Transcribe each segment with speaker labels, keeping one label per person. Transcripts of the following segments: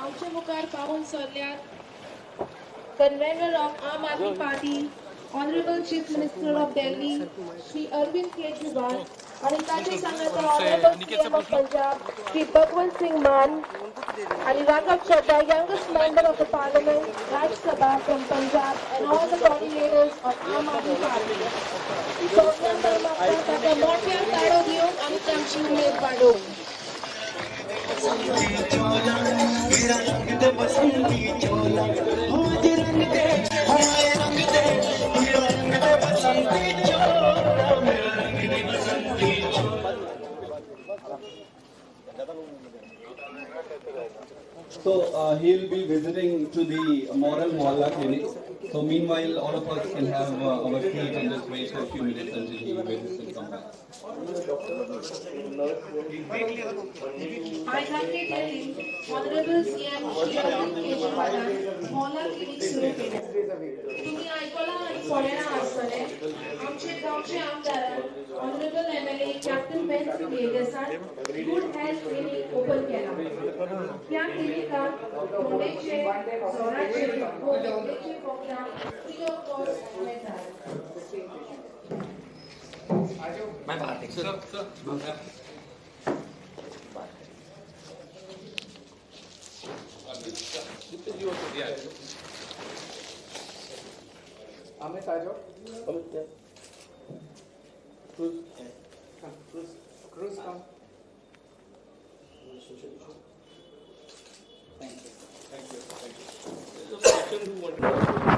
Speaker 1: आमचे मुखार पावून सरल्यात convener of Aam Aadmi Party honourable chief minister of Delhi Shri Arvind Kejriwal आणि ताचे सांगाता honourable CM of Punjab Shri Bhagwant Singh Mann and Raghav Chadha, youngest member of the parliament, Raj Sabha from Punjab, and all the coordinators of Aam Aadmi Party. Program pada Mortia Taro Dion and Kamshi Umed Pado.
Speaker 2: So he'll be visiting to the Moral Mohalla clinic. So meanwhile, all of us can have our seat and just wait for a few minutes until he visits and comes back.
Speaker 1: I kindly tell you, Honorable CM Shri Arvind Kejriwal, Mohalla clinic सुरू केले. तुम्ही ऐकला आणि सोळ्याला आसले. आमचे गावचे आमदार, Honorable MLA Captain Ben Yegasan, Good Health Clinic open केला. या क्लिनिकात तोंडेचे, जोराचे, गोळ्यांचे प्रोग्राम free of cost होतात.
Speaker 3: मैं बाहर देख सर
Speaker 4: अमित आ जाओ cruise come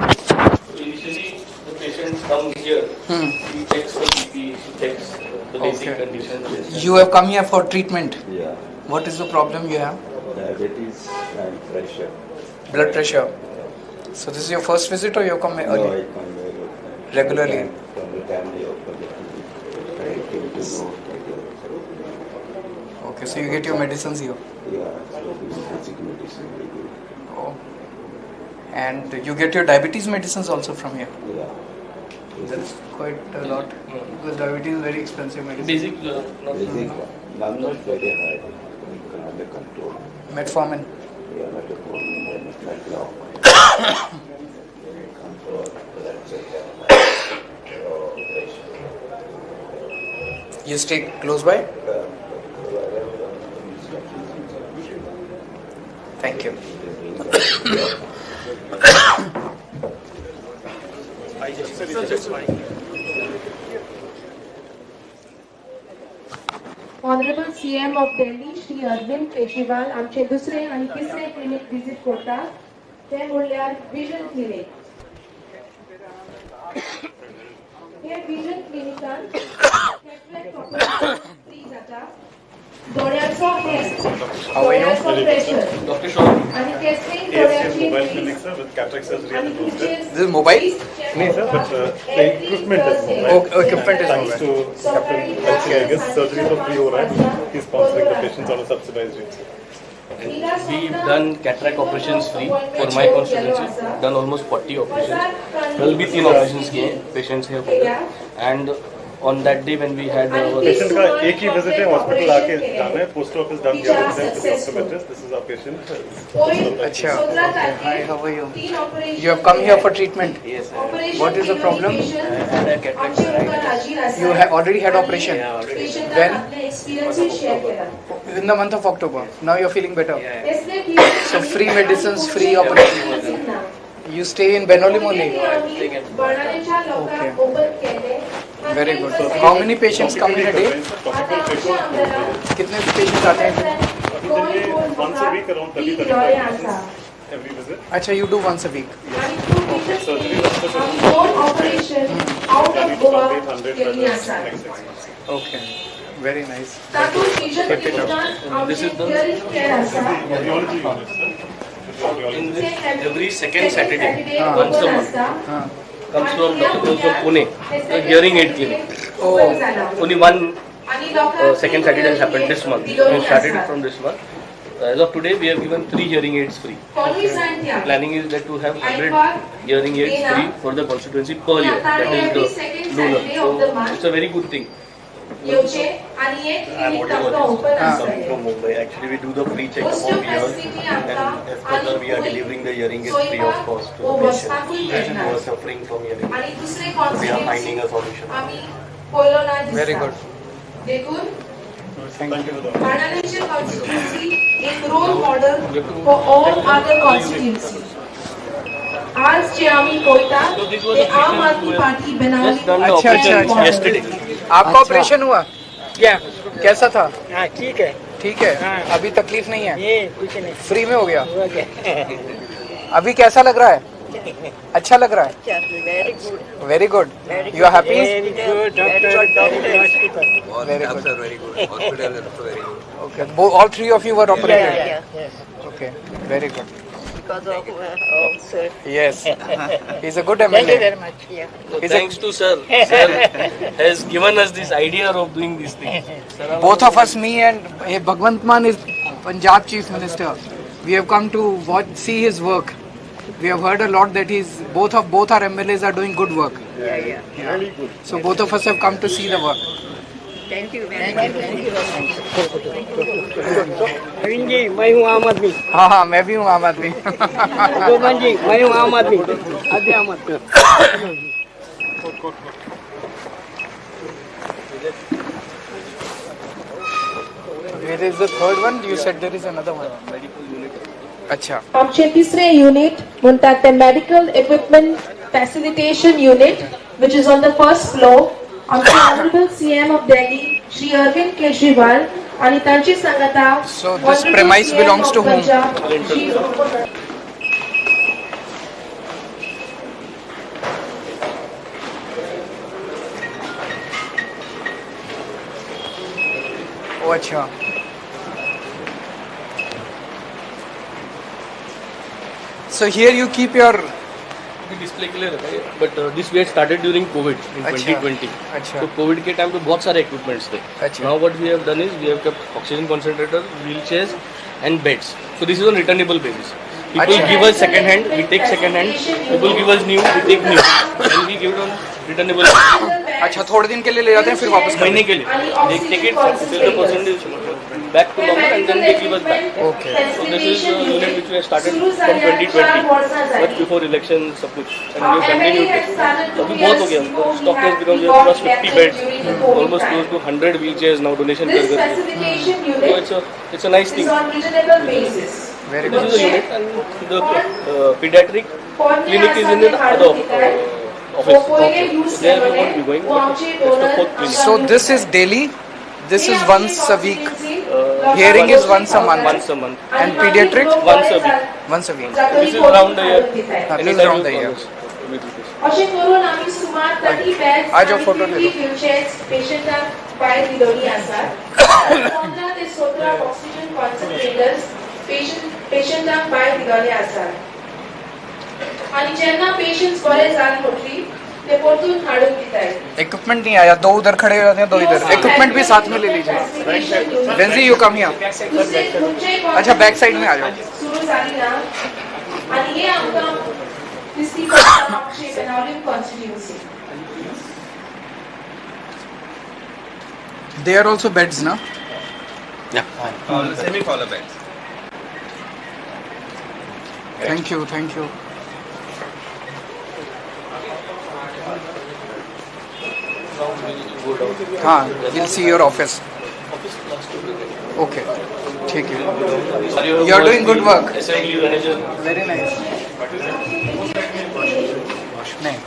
Speaker 3: Initially, the patient comes here. He checks the BP, he checks the basic conditions.
Speaker 4: You have come here for treatment.
Speaker 5: Yeah,
Speaker 4: What is the problem you have?
Speaker 5: diabetes and pressure.
Speaker 4: Blood pressure. So this is your first visit or you have come
Speaker 5: No,
Speaker 4: earlier?
Speaker 5: I come
Speaker 4: Regularly?
Speaker 5: from the family of the I came to know regularly.
Speaker 4: Okay, so you get your medicines here.
Speaker 5: Yeah, so this basic medicine we do.
Speaker 4: Oh. And you get your diabetes medicines also from here.
Speaker 5: Yeah.
Speaker 4: That's quite a lot because diabetes is very expensive medicine.
Speaker 3: Basic, not
Speaker 5: Basic one. None not very high. We can under control.
Speaker 4: Metformin.
Speaker 5: Yeah, not a problem. Then it's like now. Control blood pressure.
Speaker 4: You stay close by? Thank you.
Speaker 1: Honorable CM of Delhi Shri Arvind Kejriwal आमचे दुसरे आणि तिसरे clinic visit करतात ते म्हणल्यार vision clinic. हे vision क्लिनिकान cataract operation free जाता. डोळ्याचो test, डोळ्याचो pressure
Speaker 3: Dr. Shaw.
Speaker 1: आणि testing
Speaker 6: ASCN
Speaker 1: डोळ्याची
Speaker 6: mobile clinic, sir, with cataract surgery
Speaker 1: आणि
Speaker 6: and boosted.
Speaker 4: This is mobile?
Speaker 6: No, sir, but the equipment is mobile.
Speaker 4: Oh, equipment is
Speaker 6: Thanks
Speaker 4: mobile.
Speaker 6: to Captain Benson Yegas, surgery for free override. He's sponsoring the patients on a subsidized rate.
Speaker 3: We've done cataract operations free for my constituency. Done almost 40 operations. Well, भी 3 operations किए patients here. And on that day when we had our
Speaker 6: Patient का एक ही visit है hospital आके जाना है. Post office done here with them to the optometrist. This is our patient.
Speaker 4: Acha. Hi, how are you? You have come here for treatment.
Speaker 3: yes,
Speaker 4: What is the problem?
Speaker 3: had a cataract.
Speaker 4: You have already had operation. When? In the month of October. Now you are feeling better. So free medicines, free operation. You stay in Benoli only. Okay. Very good. So how many patients come in a day? कितने patients आते हैं?
Speaker 6: Once a week around 30-35 patients every visit.
Speaker 4: अच्छा, you do once a week.
Speaker 6: Surgery after surgery. Carry to some 800 next 6 months.
Speaker 4: Okay. Very nice.
Speaker 3: This is the
Speaker 6: Audiology unit, sir.
Speaker 3: in this every second Saturday, once a month, comes from Dr. from Pune, the hearing aid clinic.
Speaker 4: Oh,
Speaker 3: Only one second Saturday has happened this month. We started it from this month. As of today, we have given 3 hearing aids free. Planning is that to have 100 hearing aids free for the constituency per year. That is the lunar. So it's a very good thing.
Speaker 6: I'm coming from Mumbai. Actually, we do the free check about here, and as per the, we are delivering the hearing aids free of cost to the patients who are suffering from hearing aids. We are finding a solution.
Speaker 4: Very good.
Speaker 1: Financial constituency is role model for all other constituencies. आज जे आम्ही कोयता ते आम Aadmi party Banawali
Speaker 3: Just done the
Speaker 4: अच्छा,
Speaker 3: operation
Speaker 4: अच्छा, अच्छा.
Speaker 3: yesterday.
Speaker 4: आपका operation हुआ
Speaker 7: क्या
Speaker 4: कैसा था?
Speaker 7: हाँ ठीक है
Speaker 4: ठीक है.
Speaker 7: हाँ.
Speaker 4: अभी तकलीफ नहीं है.
Speaker 7: ये कुछ नहीं
Speaker 4: फ्री में हो गया.
Speaker 7: हो गया
Speaker 4: अभी कैसा लग रहा है? अच्छा लग रहा है.
Speaker 7: Very good
Speaker 4: very good. You are happy?
Speaker 7: Very good doctor hospital
Speaker 4: Very good.
Speaker 5: Very good. Hospital is also very good.
Speaker 4: Okay. All three of you were operated. Okay. Very good.
Speaker 7: because of sir.
Speaker 4: Yes. He's a good
Speaker 7: Thank you
Speaker 4: MLA.
Speaker 7: very much. Yeah.
Speaker 3: So thanks to sir. Sir has given us this idea of doing these things.
Speaker 4: Both of us, me and Bhagwant Mann is Punjab Chief Minister. We have come to see his work. We have heard a lot that both our MLAs are doing good work.
Speaker 7: Yeah. Really good.
Speaker 4: So both of us have come to see the work.
Speaker 7: Thank you very much. Thank you. Arvind ji मैं हूँ आम आदमी
Speaker 4: हाँ हाँ मैं भी हूँ आम आदमी.
Speaker 7: गोपाल जी मैं हूँ आम आदमी अभी आम आदमी
Speaker 4: Where is the third one? You said there is another one. अच्छा.
Speaker 1: आमचे तिसरे युनिट म्हणतात ते medical equipment facilitation unit which is on the first floor. आमचे honorable CM of Delhi Shri Arvind Kejriwal आणि त्यांची संगता
Speaker 4: So this premise belongs to whom? Oh अच्छा. So here you keep your
Speaker 3: display के लिए रखा है but this we had started during Covid in
Speaker 4: अच्छा.
Speaker 3: 2020.
Speaker 4: अच्छा.
Speaker 3: तो कोविड के टाइम पे बहुत सारे इक्विपमेंट्स थे.
Speaker 4: अच्छा.
Speaker 3: Now what we have done is we have kept oxygen concentrator, wheel chairs and beds. So this is on returnable basis. People
Speaker 4: अच्छा.
Speaker 3: give us second hand, we take second hand. People give us new, we take new, and we give it on returnable.
Speaker 4: अच्छा थोड़े दिन के लिए ले जाते हैं फिर वापस
Speaker 3: महीने के लिए. They take it till the person is back to normal and then they give us back.
Speaker 4: Okay.
Speaker 3: So this is a unit which we have started from 2020, much before election सब कुछ, and we have continued this. अभी बहुत हो गया. Stock has become we have crossed 50 beds, almost close to 100 wheelchairs now donation कर करके. So it's a nice thing.
Speaker 4: Very
Speaker 3: This
Speaker 4: good.
Speaker 3: is a unit and the pediatric clinic is in the other office. So there we won't be going. But it's the fourth clinic.
Speaker 4: So this is daily. This is once a week. Hearing is once a month.
Speaker 3: Once a month.
Speaker 4: And pediatric
Speaker 3: Once a week.
Speaker 4: once a week.
Speaker 3: This is around the year.
Speaker 4: This is
Speaker 3: Anytime
Speaker 4: around
Speaker 3: you
Speaker 4: the year.
Speaker 3: call us, we do this.
Speaker 1: असे करून आम्ही सुमार 30 bags
Speaker 4: आज हो photo ले लो.
Speaker 1: Wheelchairs पेशंटांक भायर दिलोली आसात. 15 ते 17 ऑक्सिजन कॉन्सन्ट्रेटर्स पेशंटांक भायर दिलोले आसात. आणि जेन्ना पेशंट्स बरे जाल म्हटली ते परतून हाडून दितात.
Speaker 4: इक्विपमेंट नहीं आया. दो उधर खड़े रहते हैं, दो इधर. इक्विपमेंट भी साथ में ले लीजिए. Venzy you come here. अच्छा बैक साइड में आ जाओ.
Speaker 1: सुरू झाली ना आणि हे आमकां दिसती आमची Benaulim constituency.
Speaker 4: They are also beds, na?
Speaker 2: Semi-collar beds.
Speaker 4: Thank you. हाँ, we'll see your office. Okay, ठीक है. You are doing good work.
Speaker 3: Assembly manager.
Speaker 4: Very nice. नहीं.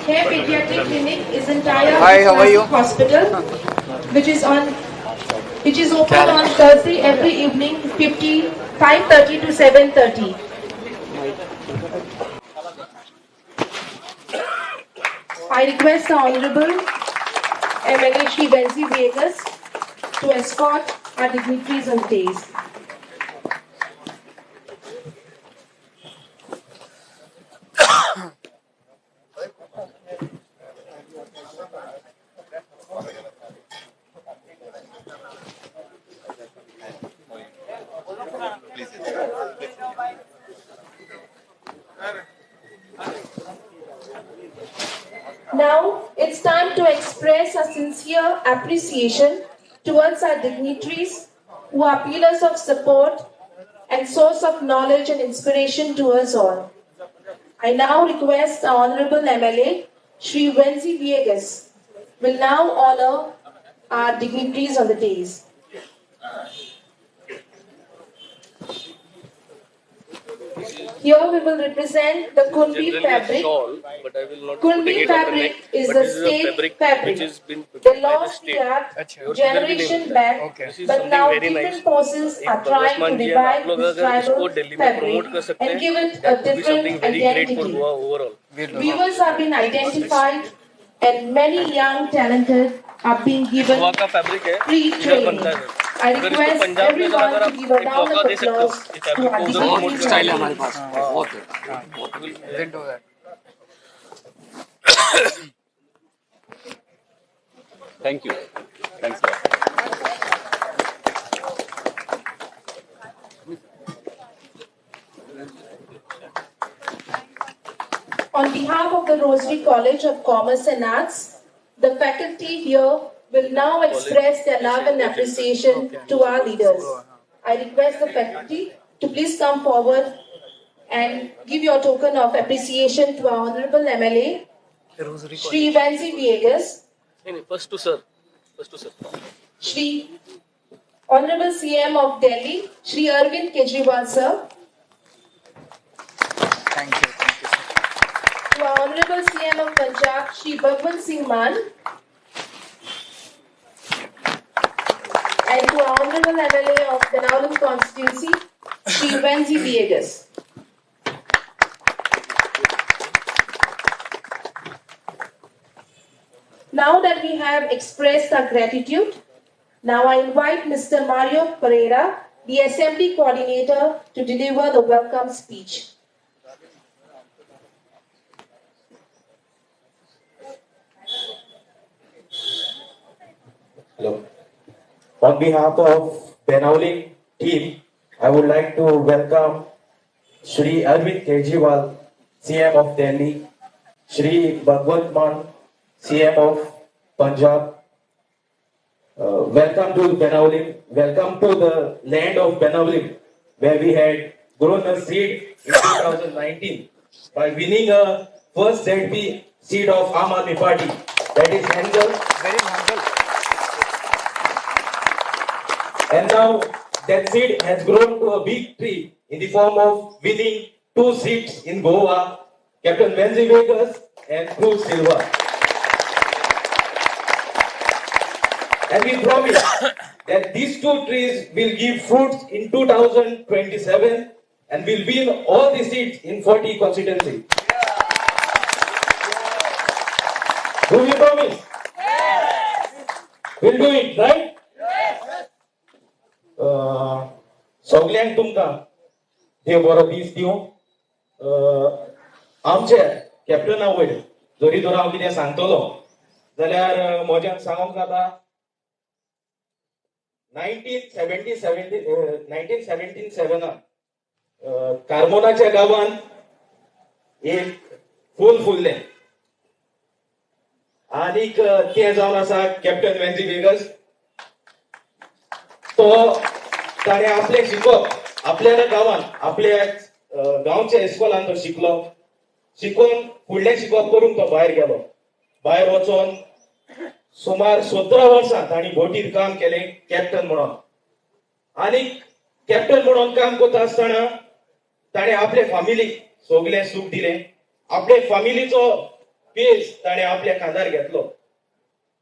Speaker 1: Here pediatric clinic is entire
Speaker 4: Hi, how are you?
Speaker 1: hospital which is open on Thursday every evening 5:30 to 7:30. I request the Honorable MLA Shri Benzi Vegas to escort our dignitaries on stage. express our sincere appreciation towards our dignitaries who are pillars of support and source of knowledge and inspiration to us all. I now request the Honorable MLA, Shri Wenzi Viegas, will now honor our dignitaries on the dais. Here we will represent the Kunbi fabric.
Speaker 3: but I will not
Speaker 1: Kunbi
Speaker 3: putting it on the neck.
Speaker 1: fabric is
Speaker 3: But
Speaker 1: the
Speaker 3: this is a
Speaker 1: state
Speaker 3: fabric
Speaker 1: fabric.
Speaker 3: which has been
Speaker 1: They
Speaker 3: prepared by the
Speaker 1: lost
Speaker 3: state.
Speaker 1: the art
Speaker 3: Your
Speaker 1: generation
Speaker 3: finger
Speaker 1: back,
Speaker 4: Okay.
Speaker 3: This is
Speaker 1: but
Speaker 3: something
Speaker 1: now
Speaker 3: very
Speaker 1: different
Speaker 3: nice.
Speaker 1: forces
Speaker 3: एक
Speaker 1: are trying to
Speaker 3: भगवत मान जी हैं,
Speaker 1: revive
Speaker 3: आप लोग
Speaker 1: this
Speaker 3: अगर इसको
Speaker 1: tribal
Speaker 3: Delhi में promote कर
Speaker 1: fabric
Speaker 3: सकते
Speaker 1: and
Speaker 3: हैं,
Speaker 1: give it a
Speaker 3: that would be something
Speaker 1: different
Speaker 3: very great for
Speaker 1: identity.
Speaker 3: Goa overall.
Speaker 1: Viewers have been identified and many young talented are being given
Speaker 3: Goa का fabric है,
Speaker 1: free
Speaker 3: इधर
Speaker 1: training.
Speaker 3: बनता है.
Speaker 1: I
Speaker 3: अगर इसको
Speaker 1: request
Speaker 3: Punjab में
Speaker 1: everyone
Speaker 3: अगर
Speaker 1: to
Speaker 3: आप
Speaker 1: give a
Speaker 3: एक
Speaker 1: round
Speaker 3: मौका
Speaker 1: of
Speaker 3: दे सकते हो,
Speaker 1: applause
Speaker 3: इस
Speaker 1: to
Speaker 3: फैब्रिक
Speaker 1: our
Speaker 3: को उधर
Speaker 1: dignitaries.
Speaker 3: प्रमोट
Speaker 4: स्टाइल है
Speaker 3: करने
Speaker 4: हमारे
Speaker 3: के
Speaker 4: पास, बहुत है. Didn't do that.
Speaker 5: Thank you. Thanks a lot.
Speaker 1: On behalf of the Rosary College of Commerce and Arts, the faculty here will now express their love and appreciation to our leaders. I request the faculty to please come forward and give your token of appreciation to our Honorable MLA, Shri Vansi Viegas,
Speaker 3: नहीं नहीं first to sir
Speaker 1: Shri Honorable CM of Delhi, Shri Arvind Kejriwal sir,
Speaker 4: Thank you, sir.
Speaker 1: to our Honorable CM of Punjab, Shri Bhagwant Singh Mann, and to our Honorable MLA of Benaulim constituency, Shri Vansi Viegas. Now that we have expressed our gratitude, now I invite Mr. Mario Pereira, the Assembly Coordinator, to deliver the welcome speech.
Speaker 8: Hello. On behalf of Benaulim team, I would like to welcome Shri Arvind Kejriwal, CM of Delhi, Shri Bhagwant Mann, CM of Punjab. Welcome to Benaulim. Welcome to the land of Benaulim, where we had grown a seed in 2019 by winning a first ZP seat of Aam Aadmi Party, that is Hengel.
Speaker 4: Very humble.
Speaker 8: And now that seed has grown to a big tree in the form of winning 2 seats in Goa, Captain Wenzi Vegas and Cruz Silva. And we promise that these 2 trees will give fruits in 2027 and will win all the seats in 40 constituency. Do we promise? We'll do it, right? सगल्यांक तुमकां देव बरो दीस दिवं. आमचे कॅप्टना वयर जरी तर हांव कितें सांगतलो जाल्यार म्हज्यान सांगूंक जाता 1977 कार्मोनाच्या गांवांत एक फूल फुल्लें आनीक तें जावन आसा कॅप्टन वेन्सी वेगस. तो ताणें आपलें शिकप आपल्या गांवांत आपल्या गांवच्या इस्कॉलान तो शिकून फुडलें शिकप करून तो भायर गेलो. भायर वचून सुमार 17 वर्सां तांणी बोटीर काम केलें कॅप्टन म्हणून. आनी कॅप्टन म्हणून काम करता आसतना ताणें आपले फॅमिलीक सगळें सूख दिलें. आपले फॅमिलीचो पेज ताणें आपल्या खांदार घेतलो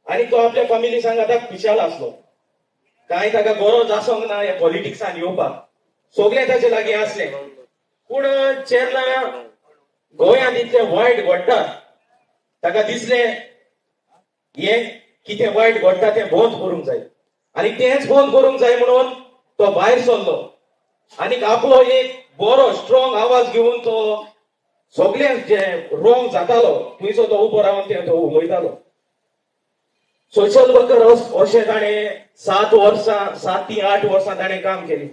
Speaker 8: आनी तो आपल्या फॅमिली सांग आतां खुशाल आसलो. कांय ताका गरज आसोंक ना ह्या पॉलिटिक्सान येवपाक. सगळें ताचे लागीं आसलें. पूण जेन्ना गोंयांत इतलें वायट घडटा ताका दिसलें हें कितें वायट घडटा तें बंद करूंक जाय आनी तेंच बंद करूंक जाय म्हणून तो भायर सरलो आनीक आपलो एक बरो स्ट्रॉंग आवाज घेवन तो सगळें जे रोंग जातालो थंयसर तो उबो रावन तें तो उलयतालो. सोशल वर्कर अशें ताणें 7 ते 8 वर्सां ताणें काम केलें.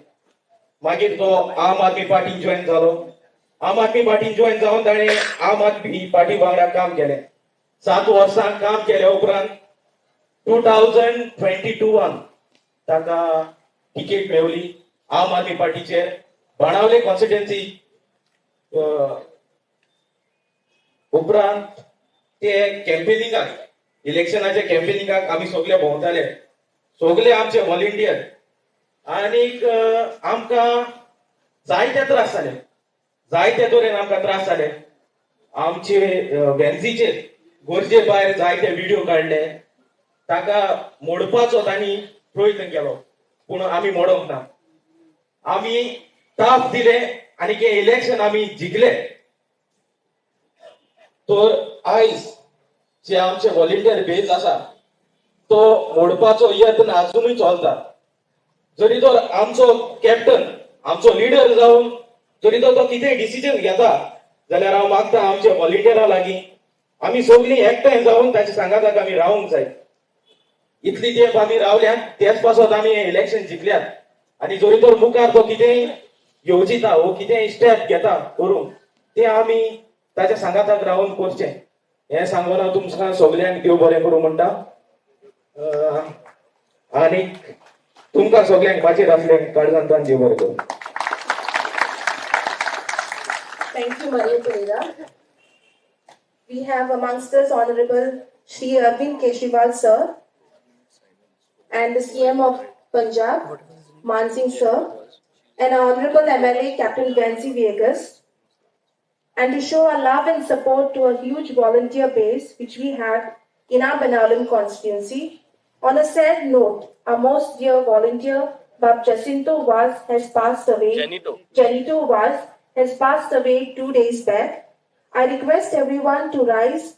Speaker 8: मागीर तो आम आदमी पार्टीन जॉयन जालो. आम आदमी पार्टीन जॉयन जावन ताणें आम आदमी पार्टी वांगडा काम केलें. 7 वर्सां काम केल्या उपरांत 2022 ताका तिकेट मेळ्ळी आम आदमी पार्टीचे बाणावले कॉन्स्टिट्युएन्सी उपरांत ते कॅम्पेनिंगाक इलेक्शनाच्या कॅम्पेनिंगाक आमी सगळे भोंवताले सगळे आमचे व्हॉलंटियर आनीक आमकां जायते त्रास जाले जायते तरेन आमकां त्रास जाले आमचे वेन्सीचेर गोरजे भायर जायते व्हिडिओ काडले ताका मोडपाचो तांणी प्रयत्न केलो पूण आमी मोडोंक ना आमी टाफ दिले आनी हे इलेक्शन आमी जिखले तर आयज जे आमचे व्हॉलंटियर बेज आसा तो मोडपाचो यत्न आजुनूय चलता जरी तर आमचो कॅप्टन आमचो लिडर जावन जरी तो कितेंय डिसिजन घेता जाल्यार हांव मागता आमच्या व्हॉलंटियरा लागीं आमी सगळीं एकठांय जावन ताच्या सांगाताक आमी रावूंक जाय इतली तेंप आमी रावल्यात तेच पासत आमी हे इलेक्शन जिखल्यात आनी जरी तर मुखार तो कितेंय येवजिता वो कितेंय स्टेप घेता करूंक ते आमी ताच्या सांगाताक रावून करचें हें सांगून हांव तुमकां सगल्यांक देव बरें करूं म्हणटा आनीक तुमकां सगल्यांक माचेर आसल्यांक काळजांतल्यान देव बरें करूं.
Speaker 1: Thank you, Maria Pereira. We have amongst us Honorable Shri Arvind Kejriwal sir and the CM of Punjab, Man Singh sir, and Honorable MLA Captain Vansi Vegas, and to show our love and support to a huge volunteer base which we have in our Banalan constituency. On a sad note, our most dear volunteer, Bab Jacinto Vaz, has passed away. Janito Vaz has passed away 2 days back. I request everyone to rise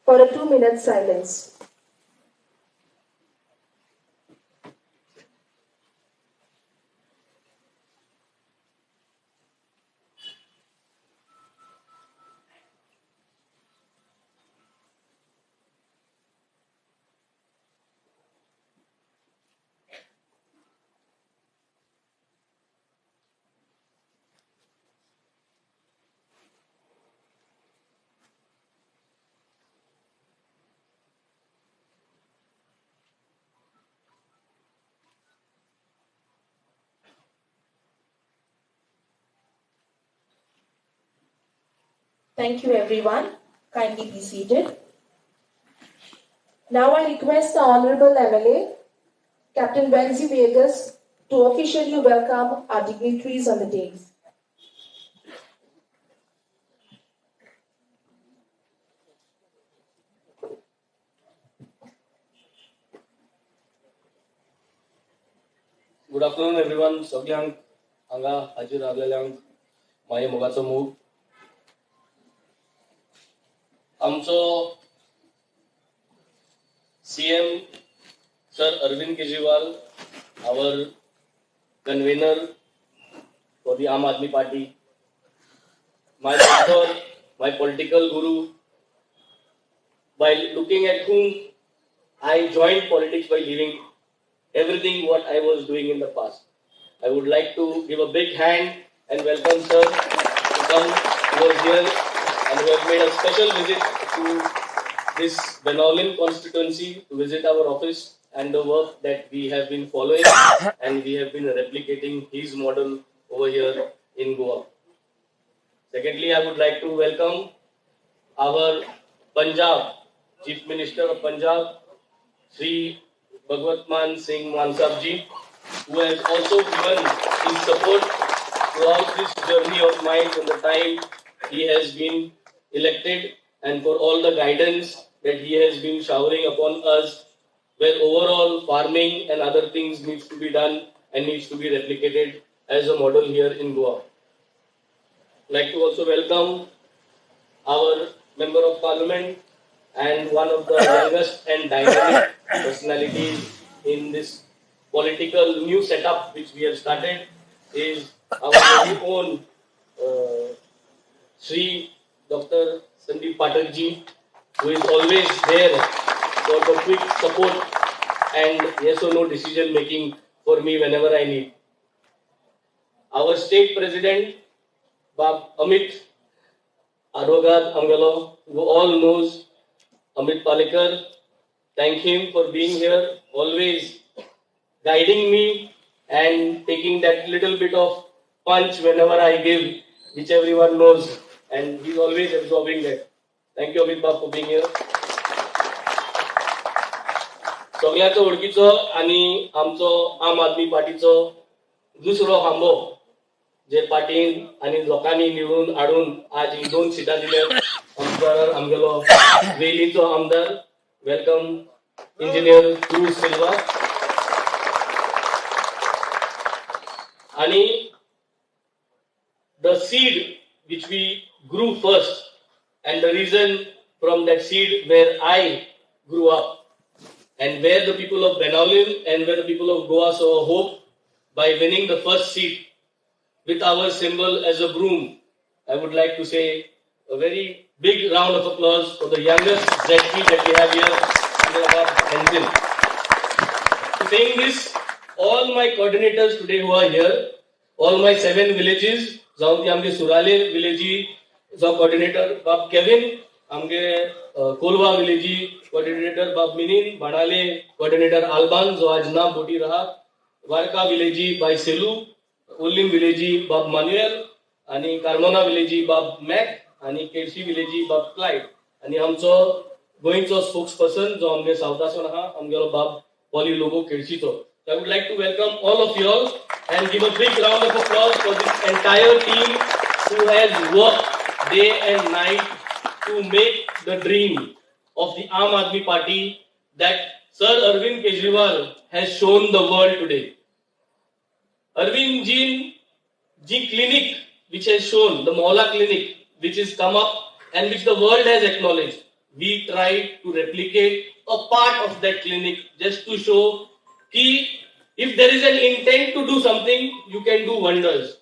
Speaker 1: for a 2-minute silence. Thank you, everyone. Kindly be seated. Now I request the Honorable MLA, Captain Vansi Vegas, to officially welcome our dignitaries on the dais.
Speaker 3: Good afternoon, everyone. सगळ्यांक हांगा हाजीर रावलेल्यांक माये मोगाचो मोग. आमचो CM Sir Arvind Kejriwal, our convener for the Aam Aadmi Party, my mentor, my political guru, by looking at whom I joined politics by leaving everything what I was doing in the past. I would like to give a big hand and welcome sir to come over here and who have made a special visit to this Benolin constituency to visit our office and the work that we have been following and we have been replicating his model over here in Goa. Secondly, I would like to welcome our Punjab Chief Minister of Punjab, Sri Bhagwant Man Singh Mann Sahab ji, who has also given his support throughout this journey of mine from the time he has been elected and for all the guidance that he has been showering upon us, where overall farming and other things needs to be done and needs to be replicated as a model here in Goa. I'd like to also welcome our Member of Parliament and one of the youngest and dynamic personalities in this political new setup which we have started is our very own Sri Dr. Sandeep Pathak ji, who is always there for the quick support and yes or no decision making for me whenever I need. Our state president, Bab Amit Arogad Angalo, who all knows Amit Palekar, thank him for being here, always guiding me and taking that little bit of punch whenever I give, which everyone knows, and he's always absorbing that. Thank you, Amit Bab, for being here. सगळ्याचो वळखीचो आणि आमचो आम आदमी पार्टीचो दुसरो खांबो जे पार्टीन आणि लोकांनी निवडून हाडून आज ही 2 सीटां दिल्यात आमगेलो वेलीचो आमदार. वेलकम इंजिनियर क्रूज सिल्वा. आणि the seed which we grew first and the reason from that seed where I grew up and where the people of Benaulim and where the people of Goa saw hope by winning the first seat with our symbol as a broom. I would like to say a very big round of applause for the youngest ZP that we have here, Abdullah Henzil. Saying this, all my coordinators today who are here, all my 7 villages, जाऊन ती आमगे सुराले विलेजी जो coordinator बाब Kevin, आमगे Kolwa विलेजी coordinator बाब मिनिन, बनाले coordinator आलबान जो आज ना बोटी रहा, वारका विलेजी बाय सेलू, उल्लिम विलेजी बाब मान्युएल, आणि कार्मोना विलेजी बाब मॅक, आणि केडशी विलेजी बाब क्लाइड, आणि आमचो गोयंचो स्पोक्सपर्सन जो आमगे सावथासून आहा, आमगेलो बाब पॉली लोगो केडशीचो. So I would like to welcome all of you all and give a big round of applause for this entire team who has worked day and night to make the dream of the Aam Aadmi Party that Sir Arvind Kejriwal has shown the world today. Arvind ji clinic which has shown, the Mohalla clinic which has come up and which the world has acknowledged, we tried to replicate a part of that clinic just to show if there is an intent to do something, you can do wonders.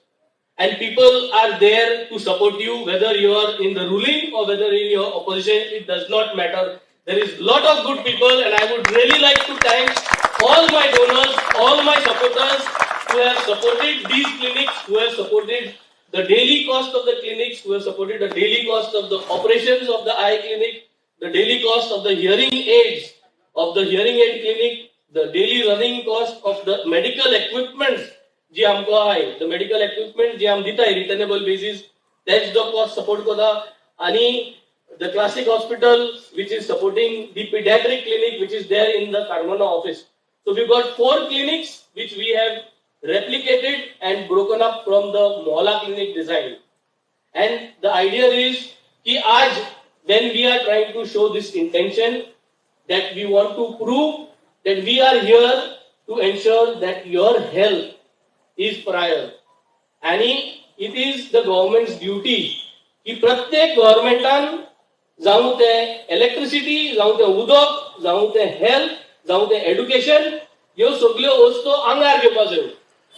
Speaker 3: And people are there to support you, whether you are in the ruling or whether in your opposition, it does not matter. There is a lot of good people, and I would really like to thank all my donors, all my supporters who have supported these clinics, who have supported the daily cost of the clinics, who have supported the daily cost of the operations of the eye clinic, the daily cost of the hearing aids of the hearing aid clinic, the daily running cost of the medical equipment जी आमको आहे, the medical equipment जी आम दिताय returnable basis, that's the cost support कोता. आणि the classic hospital which is supporting the pediatric clinic which is there in the Carmona office. So we've got 4 clinics which we have replicated and broken up from the Mohalla clinic design. And the idea is कि आज when we are trying to show this intention that we want to prove that we are here to ensure that your health is prior. And it is the government's duty की प्रत्येक गव्हर्नमेंटान जावं ते electricity, जावं ते उदक, जावं ते health, जावं ते एड्युकेशन, ह्यो सगळ्यो वस्तू आंगार घेवपाक जायो.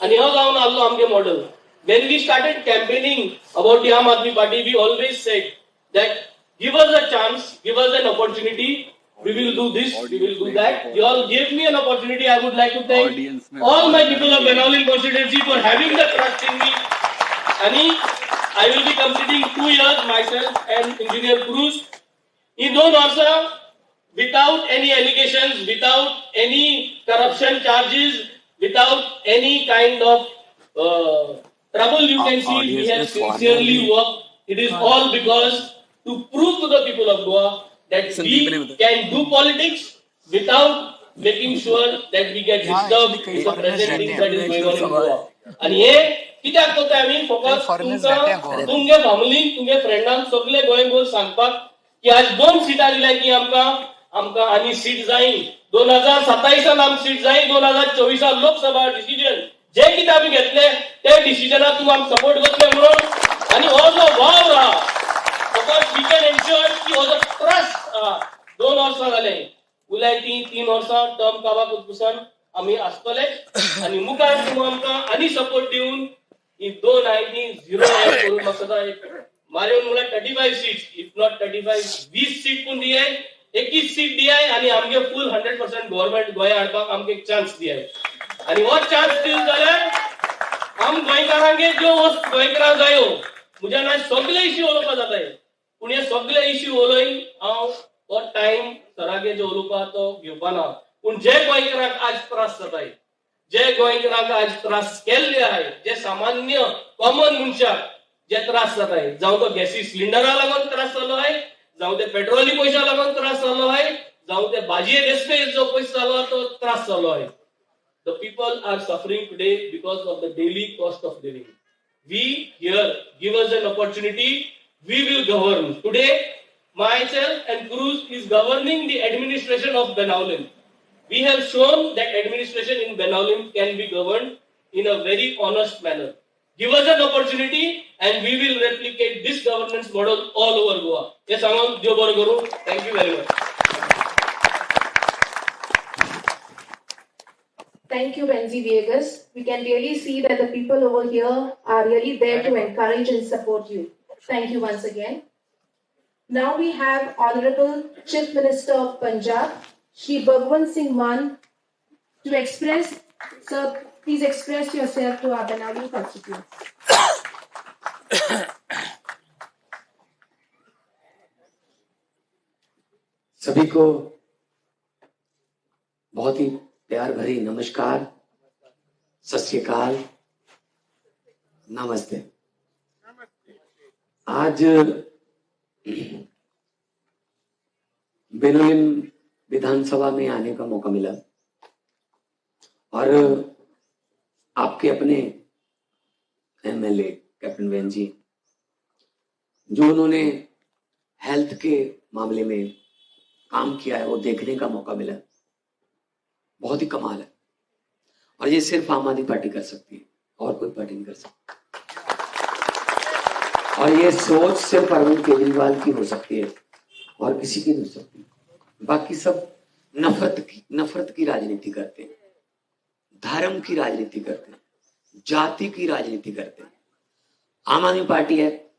Speaker 3: आनी हो जावन आसलो आमगे model. When we started campaigning about the Aam Aadmi Party, we always said that give us a chance, give us an opportunity. We will do this, we will do that. You all gave me an opportunity. I would like to thank all my people of Benaulim constituency for having the trust in me. And I will be completing 2 years myself and Engineer Cruz. In those also, without any allegations, without any corruption charges, without any kind of trouble you can see, we have sincerely worked. It is all because to prove to the people of Goa that we can do politics without making sure that we get disturbed with the present things that is going on in Goa. And हे कित्याक करता आमी फकत तुमकां तुमगे फॅमिलीक तुमगे फ्रेंडांक सगळे गोंयभर सांगपाक की आज 2 सीटां दिल्या की आमकां आनी सीट जाय. 2027 आम सीट जाय. 2024 लोकसभा डिसिजन जे कितें आमी घेतले ते डिसिजनाक तूं आम सपोर्ट करतले म्हणून. आनी हो जो वाव आहा फकत वी कॅन एन्श्योर की हो जो ट्रस्ट 2 वर्सां जाले उरलाय 3 वर्सां टर्म काबाक उत्पुसान आमी आसतले. आनी मुखार तुमी आमकां आनी सपोर्ट दिवन ही 2 आयनी 0 करून म्हाका एक मारेवन म्हळ्यार 35 सीट्स, इफ नॉट 35 20 सीट पूण दियाय, 21 सीट दियाय आनी आमगे फुल 100% गव्हर्नमेंट गोंया हाडपाक आमकां एक चान्स दियाय. आनी हो चान्स दिलो जाल्यार आम गोंयकारांगे ज्यो वस्त गोंयकारां जायो म्हज्या नाय सगळे इश्यू उलोवपाक जाताय. पूण हे सगळे इश्यू उलोवन हांव तो टाइम सरागे जो उलोवपा तो घेवपा ना पूण जे गोंयकारांक आज त्रास जाताय जे गोंयकारांक आज त्रास केल्ले आहे जे सामान्य कॉमन मनशाक जे त्रास जाताय जावं तो गॅसी सिलिंडरा लागून त्रास जालो आहे जावं ते पेट्रोली पैशा लागून त्रास जालो आहे जावं ते भाजये बेसते जो पैसा जालो तो त्रास जालो आहे. The people are suffering today because of the daily cost of living. We here give us an opportunity. We will govern. Today, myself and Cruz is governing the administration of Benaulim. We have shown that administration in Benaulim can be governed in a very honest manner. Give us an opportunity and we will replicate this governance model all over Goa. Yes, Anand, Jo Bor Guru. Thank you very much.
Speaker 1: Thank you, Benzi Viegas. We can really see that the people over here are really there to encourage and support you. Thank you once again. Now we have Honorable Chief Minister of Punjab, Shri Bhagwant Singh Mann, to express. Sir, please express yourself to our Benaulim constituents.
Speaker 5: सभी को बहुत ही प्यार भरी नमस्कार, सत श्री अकाल, नमस्ते। आज बेनोलिम विधानसभा में आने का मौका मिला और आपके अपने एमएलए कैप्टन वैन जी जो उन्होंने हेल्थ के मामले में काम किया है वो देखने का मौका मिला। बहुत ही कमाल है और ये सिर्फ आम आदमी पार्टी कर सकती है और कोई पार्टी नहीं कर सकती। और ये सोच सिर्फ अरविंद केजरीवाल की हो सकती है और किसी की नहीं हो सकती। बाकी सब नफरत की राजनीति करते हैं, धर्म की राजनीति करते हैं, जाति की राजनीति करते हैं। आम आदमी पार्टी है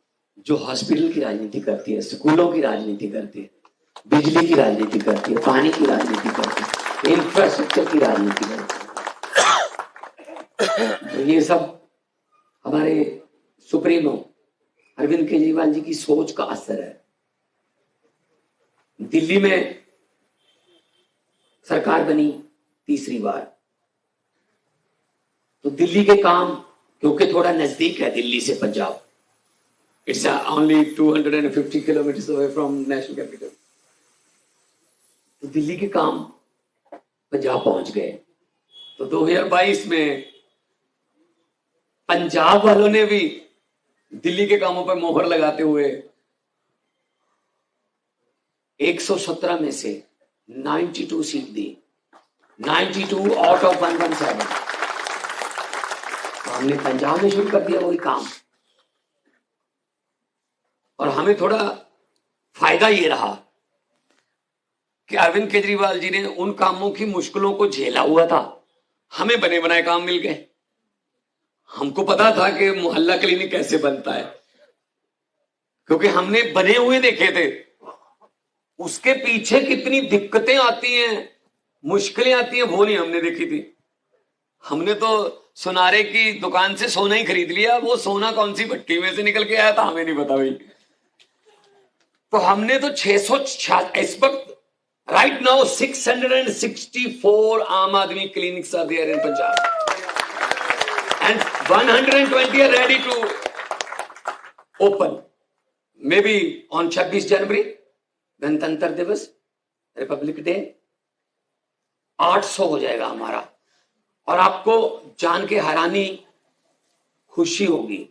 Speaker 5: जो हॉस्पिटल की राजनीति करती है, स्कूलों की राजनीति करती है, बिजली की राजनीति करती है, पानी की राजनीति करती है, इंफ्रास्ट्रक्चर की राजनीति करती है। तो ये सब हमारे सुप्रीमो अरविंद केजरीवाल जी की सोच का असर है। दिल्ली में सरकार बनी तीसरी बार, तो दिल्ली के काम क्योंकि थोड़ा नजदीक है दिल्ली से Punjab, it's only 250 kilometre away from national capital, तो दिल्ली के काम पंजाब पहुंच गए। तो 2022 में पंजाब वालों ने भी दिल्ली के कामों पर मोहर लगाते हुए 117 में से 92 सीट दी, 92 आउट ऑफ 117। तो हमने पंजाब में शुरू कर दिया वही काम और हमें थोड़ा फायदा ये रहा कि अरविंद केजरीवाल जी ने उन कामों की मुश्किलों को झेला हुआ था, हमें बने बनाए काम मिल गए। हमको पता था कि मोहल्ला क्लिनिक कैसे बनता है क्योंकि हमने बने हुए देखे थे, उसके पीछे कितनी दिक्कतें आती हैं, मुश्किलें आती हैं, वो नहीं हमने देखी थी। हमने तो सुनारे की दुकान से सोना ही खरीद लिया, वो सोना कौन सी भट्टी में से निकल के आया था हमें नहीं पता भाई। तो हमने तो 600 इस वक्त right now 664 Aam Aadmi clinics are there in Punjab and 120 are ready to open maybe on 26 January गणतंत्र दिवस रिपब्लिक डे 800 हो जाएगा हमारा। और आपको जान के हैरानी खुशी होगी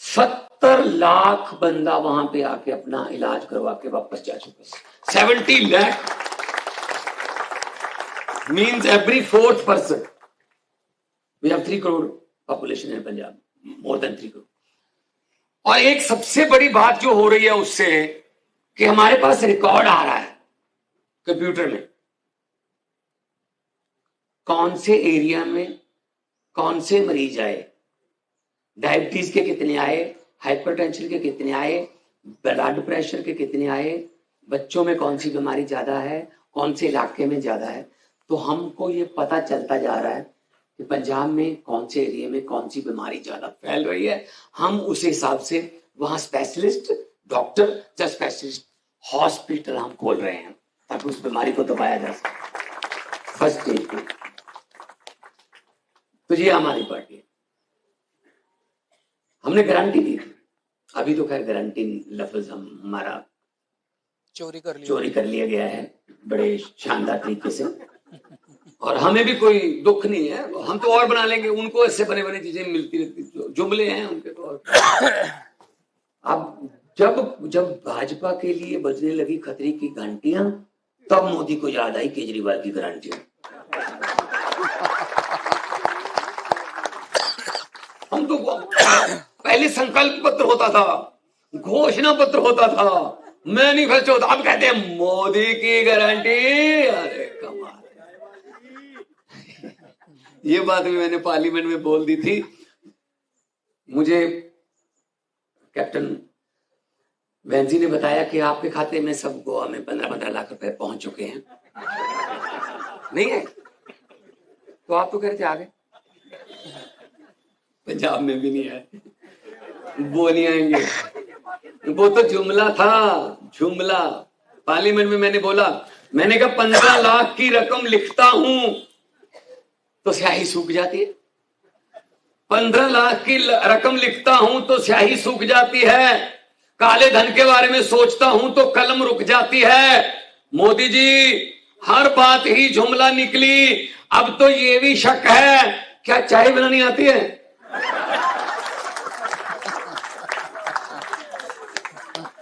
Speaker 5: 70 लाख बंदा वहां पे आके अपना इलाज करवा के वापस जा चुके। 70 lakh means every 4th person. We have 3 crore population in Punjab, more than 3 crore. और एक सबसे बड़ी बात जो हो रही है उससे है कि हमारे पास रिकॉर्ड आ रहा है कंप्यूटर में कौन से एरिया में कौन से मरीज आए, डायबिटीज के कितने आए, हाइपरटेंशन के कितने आए, ब्लड प्रेशर के कितने आए, बच्चों में कौन सी बीमारी ज्यादा है, कौन से इलाके में ज्यादा है। तो हमको ये पता चलता जा रहा है कि पंजाब में कौन से एरिया में कौन सी बीमारी ज्यादा फैल रही है। हम उस हिसाब से वहां स्पेशलिस्ट डॉक्टर या स्पेशलिस्ट हॉस्पिटल हम खोल रहे हैं ताकि उस बीमारी को दबाया जा सके फर्स्ट स्टेज पे। तो ये हमारी पार्टी है। हमने गारंटी दी, अभी तो खैर गारंटी लफ्ज हमारा
Speaker 4: चोरी कर
Speaker 5: लिया गया है बड़े शानदार तरीके से, और हमें भी कोई दुख नहीं है, हम तो और बना लेंगे, उनको इससे बने बने चीजें मिलती रहती, जुमले हैं उनके तो। अब जब भाजपा के लिए बजने लगी खतरे की घंटियां, तब मोदी को याद आई केजरीवाल की गारंटी। हम तो पहले संकल्प पत्र होता था, घोषणा पत्र होता था, मैनिफेस्टो होता, अब कहते हैं मोदी की गारंटी। अरे कमाल। ये बात भी मैंने पार्लियामेंट में बोल दी थी। मुझे कैप्टन वैनजी ने बताया कि आपके खाते में सब गोवा में 15-15 लाख रुपए पहुंच चुके हैं। नहीं है तो आप तो कह रहे थे आगे, पंजाब में भी नहीं है, वो नहीं आएंगे, वो तो जुमला था, जुमला। पार्लियामेंट में मैंने बोला, मैंने कहा 15 लाख की रकम लिखता हूं तो स्याही सूख जाती है, 15 लाख की रकम लिखता हूं तो स्याही सूख जाती है, काले धन के बारे में सोचता हूं तो कलम रुक जाती है। मोदी जी हर बात ही जुमला निकली, अब तो ये भी शक है क्या चाय बनानी आती है?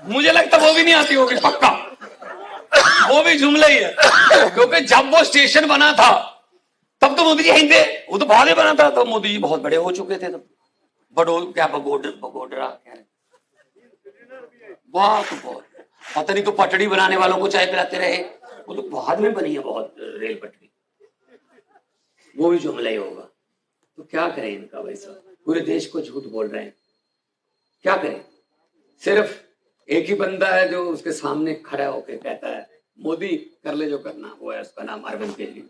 Speaker 5: मुझे लगता वो भी नहीं आती होगी, पक्का वो भी जुमला ही है, क्योंकि जब वो स्टेशन बना था तब तो मोदी जी यहीं थे, वो तो बाहर बना था, तो मोदी जी बहुत बड़े हो चुके थे, तब बगोडरा बहुत पता नहीं, तो पटड़ी बनाने वालों को चाय पिलाते रहे, वो तो बाद में बनी है बहुत रेल पटरी, वो भी जुमला ही होगा। तो क्या करें इनका, वैसा पूरे देश को झूठ बोल रहे हैं, क्या करें? सिर्फ एक ही बंदा है जो उसके सामने खड़ा होकर कहता है मोदी कर ले जो करना, वो है उसका नाम अरविंद केजरीवाल।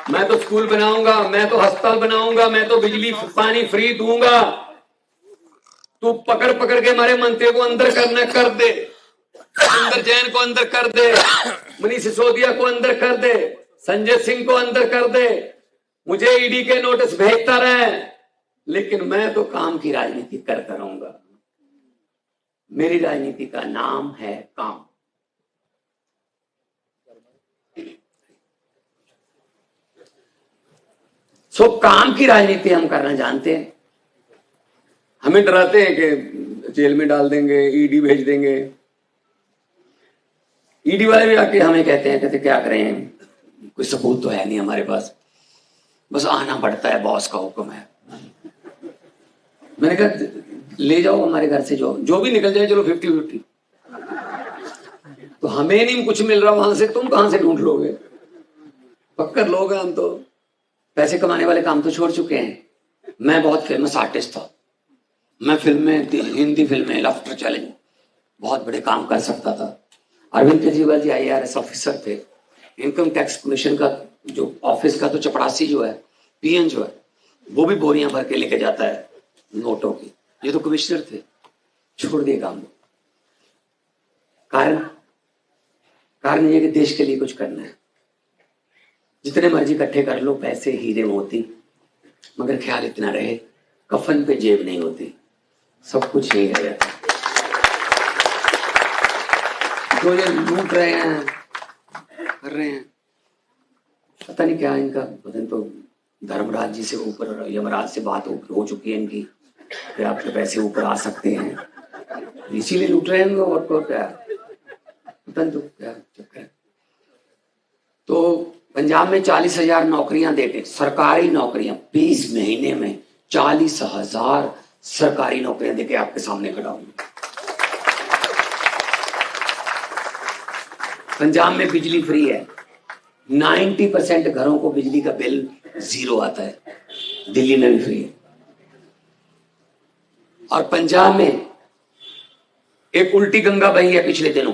Speaker 5: मैं तो स्कूल बनाऊंगा, मैं तो अस्पताल बनाऊंगा, मैं तो बिजली पानी फ्री दूंगा, तू पकड़ पकड़ के हमारे मंत्री को अंदर करना कर दे, सुंदर जैन को अंदर कर दे, मनीष सिसोदिया को अंदर कर दे, संजय सिंह को अंदर कर दे, मुझे ईडी के नोटिस भेजता रहे, लेकिन मैं तो काम की राजनीति करता रहूंगा। मेरी राजनीति का नाम है काम। सो काम की राजनीति हम करना जानते हैं। हमें डराते हैं कि जेल में डाल देंगे, ईडी भेज देंगे। ईडी वाले भी आके हमें कहते हैं क्या करें, कोई सबूत तो है नहीं हमारे पास, बस आना पड़ता है, बॉस का हुक्म है। मैंने कहा ले जाओ हमारे घर से जो भी निकल जाए, चलो 50-50। तो हमें नहीं कुछ मिल रहा वहां से, तुम कहां से ढूंढ लोगे? पक्कर लोग हैं हम, तो पैसे कमाने वाले काम तो छोड़ चुके हैं। मैं बहुत फेमस आर्टिस्ट था, मैं फिल्में, हिंदी फिल्में, लाफ्टर चैलेंज, बहुत बड़े काम कर सकता था। अरविंद केजरीवाल जी IARS ऑफिसर थे, इनकम टैक्स कमीशन का जो ऑफिस का तो चपरासी जो है, PN जो है, वो भी बोरियां भर के लेके जाता है नोटों की। ये तो कमिश्नर थे, छोड़ दिए काम। कारण ये कि देश के लिए कुछ करना है। जितने मर्जी इकट्ठे कर लो पैसे, हीरे मोती, मगर ख्याल इतना रहे कफन पे जेब नहीं होती, सब कुछ यही रह जाता। जो ये लूट रहे हैं, कर रहे हैं, पता नहीं क्या इनका, पता नहीं, तो धर्मराज जी से ऊपर, यमराज से बात हो चुकी है इनकी कि आपके पैसे ऊपर आ सकते हैं, इसीलिए लूट रहे हैं और तो क्या, पता नहीं तो क्या चक्कर है। तो पंजाब में 40,000 नौकरियां देते, सरकारी नौकरियां, 20 महीने में 40,000 सरकारी नौकरियां देके आपके सामने खड़ा हूं। पंजाब में बिजली फ्री है, 90% घरों को बिजली का बिल 0 आता है, दिल्ली में भी फ्री है। और पंजाब में एक उल्टी गंगा बही है पिछले दिनों।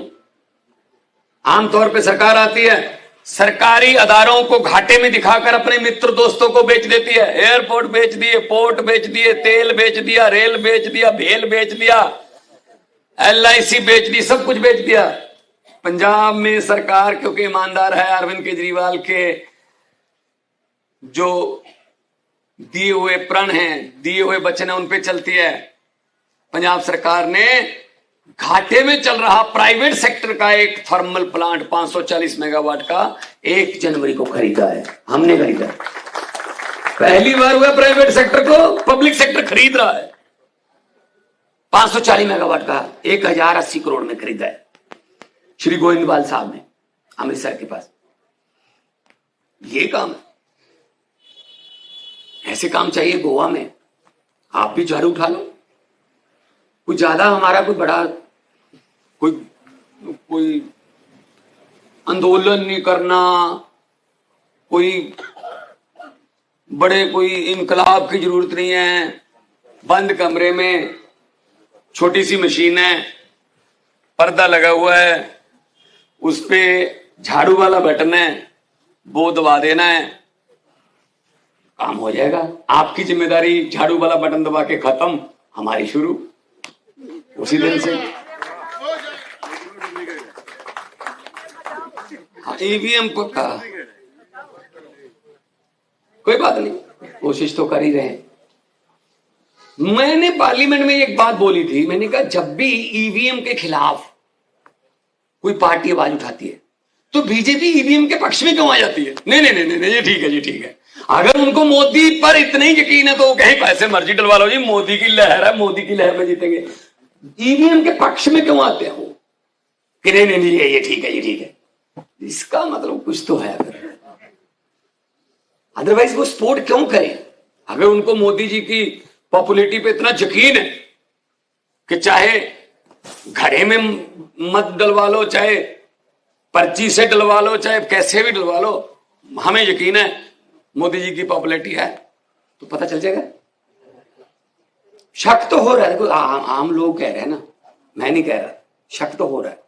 Speaker 5: आमतौर पे सरकार आती है, सरकारी अदारों को घाटे में दिखाकर अपने मित्र दोस्तों को बेच देती है। एयरपोर्ट बेच दिए, पोर्ट बेच दिए, तेल बेच दिया, रेल बेच दिया, भेल बेच दिया, LIC बेच दी, सब कुछ बेच दिया। पंजाब में सरकार क्योंकि ईमानदार है, अरविंद केजरीवाल के जो दिए हुए प्रण हैं, दिए हुए वचन है, उन पे चलती है। पंजाब सरकार ने घाटे में चल रहा प्राइवेट सेक्टर का एक थर्मल प्लांट 540 मेगावाट का 1 जनवरी को खरीदा है। हमने खरीदा, पहली बार हुआ प्राइवेट सेक्टर को पब्लिक सेक्टर खरीद रहा है। 540 मेगावाट का 1080 करोड़ में खरीदा है श्री गोविंदवाल साहब ने, अमृतसर के पास। ये काम है, ऐसे काम चाहिए गोवा में। आप भी झाड़ू उठा लो। कुछ ज्यादा हमारा कोई बड़ा कोई आंदोलन नहीं करना, कोई बड़े कोई इनकलाब की जरूरत नहीं है। बंद कमरे में छोटी सी मशीन है, पर्दा लगा हुआ है, उस पे झाड़ू वाला बटन है, वो दबा देना है, काम हो जाएगा। आपकी जिम्मेदारी झाड़ू वाला बटन दबा के खत्म, हमारी शुरू उसी दिन से। हाँ, EVM को कहा, कोई बात नहीं, कोशिश तो कर ही रहे हैं। मैंने पार्लियामेंट में एक बात बोली थी, मैंने कहा जब भी EVM के खिलाफ कोई पार्टी आवाज उठाती है तो बीजेपी EVM के पक्ष में क्यों आ जाती है? नहीं नहीं नहीं नहीं, ये ठीक है, ये ठीक है। अगर उनको मोदी पर इतना ही यकीन है तो वो कहें कैसे मर्जी डलवा लो जी, मोदी की लहर है, मोदी की लहर में जीतेंगे। EVM के पक्ष में क्यों आते हो कि नहीं नहीं नहीं, ये ठीक है, ये ठीक है? इसका मतलब कुछ तो है, अदरवाइज वो सपोर्ट क्यों करें? अगर उनको मोदी जी की पॉपुलैरिटी पे इतना यकीन है कि चाहे घड़े में मत डलवा लो, चाहे पर्ची से डलवा लो, चाहे कैसे भी डलवा लो, हमें यकीन है मोदी जी की पॉपुलैरिटी है, तो पता चल जाएगा। शक तो हो रहा है, आम लोग कह रहे हैं ना, मैं नहीं कह रहा, शक तो हो रहा है।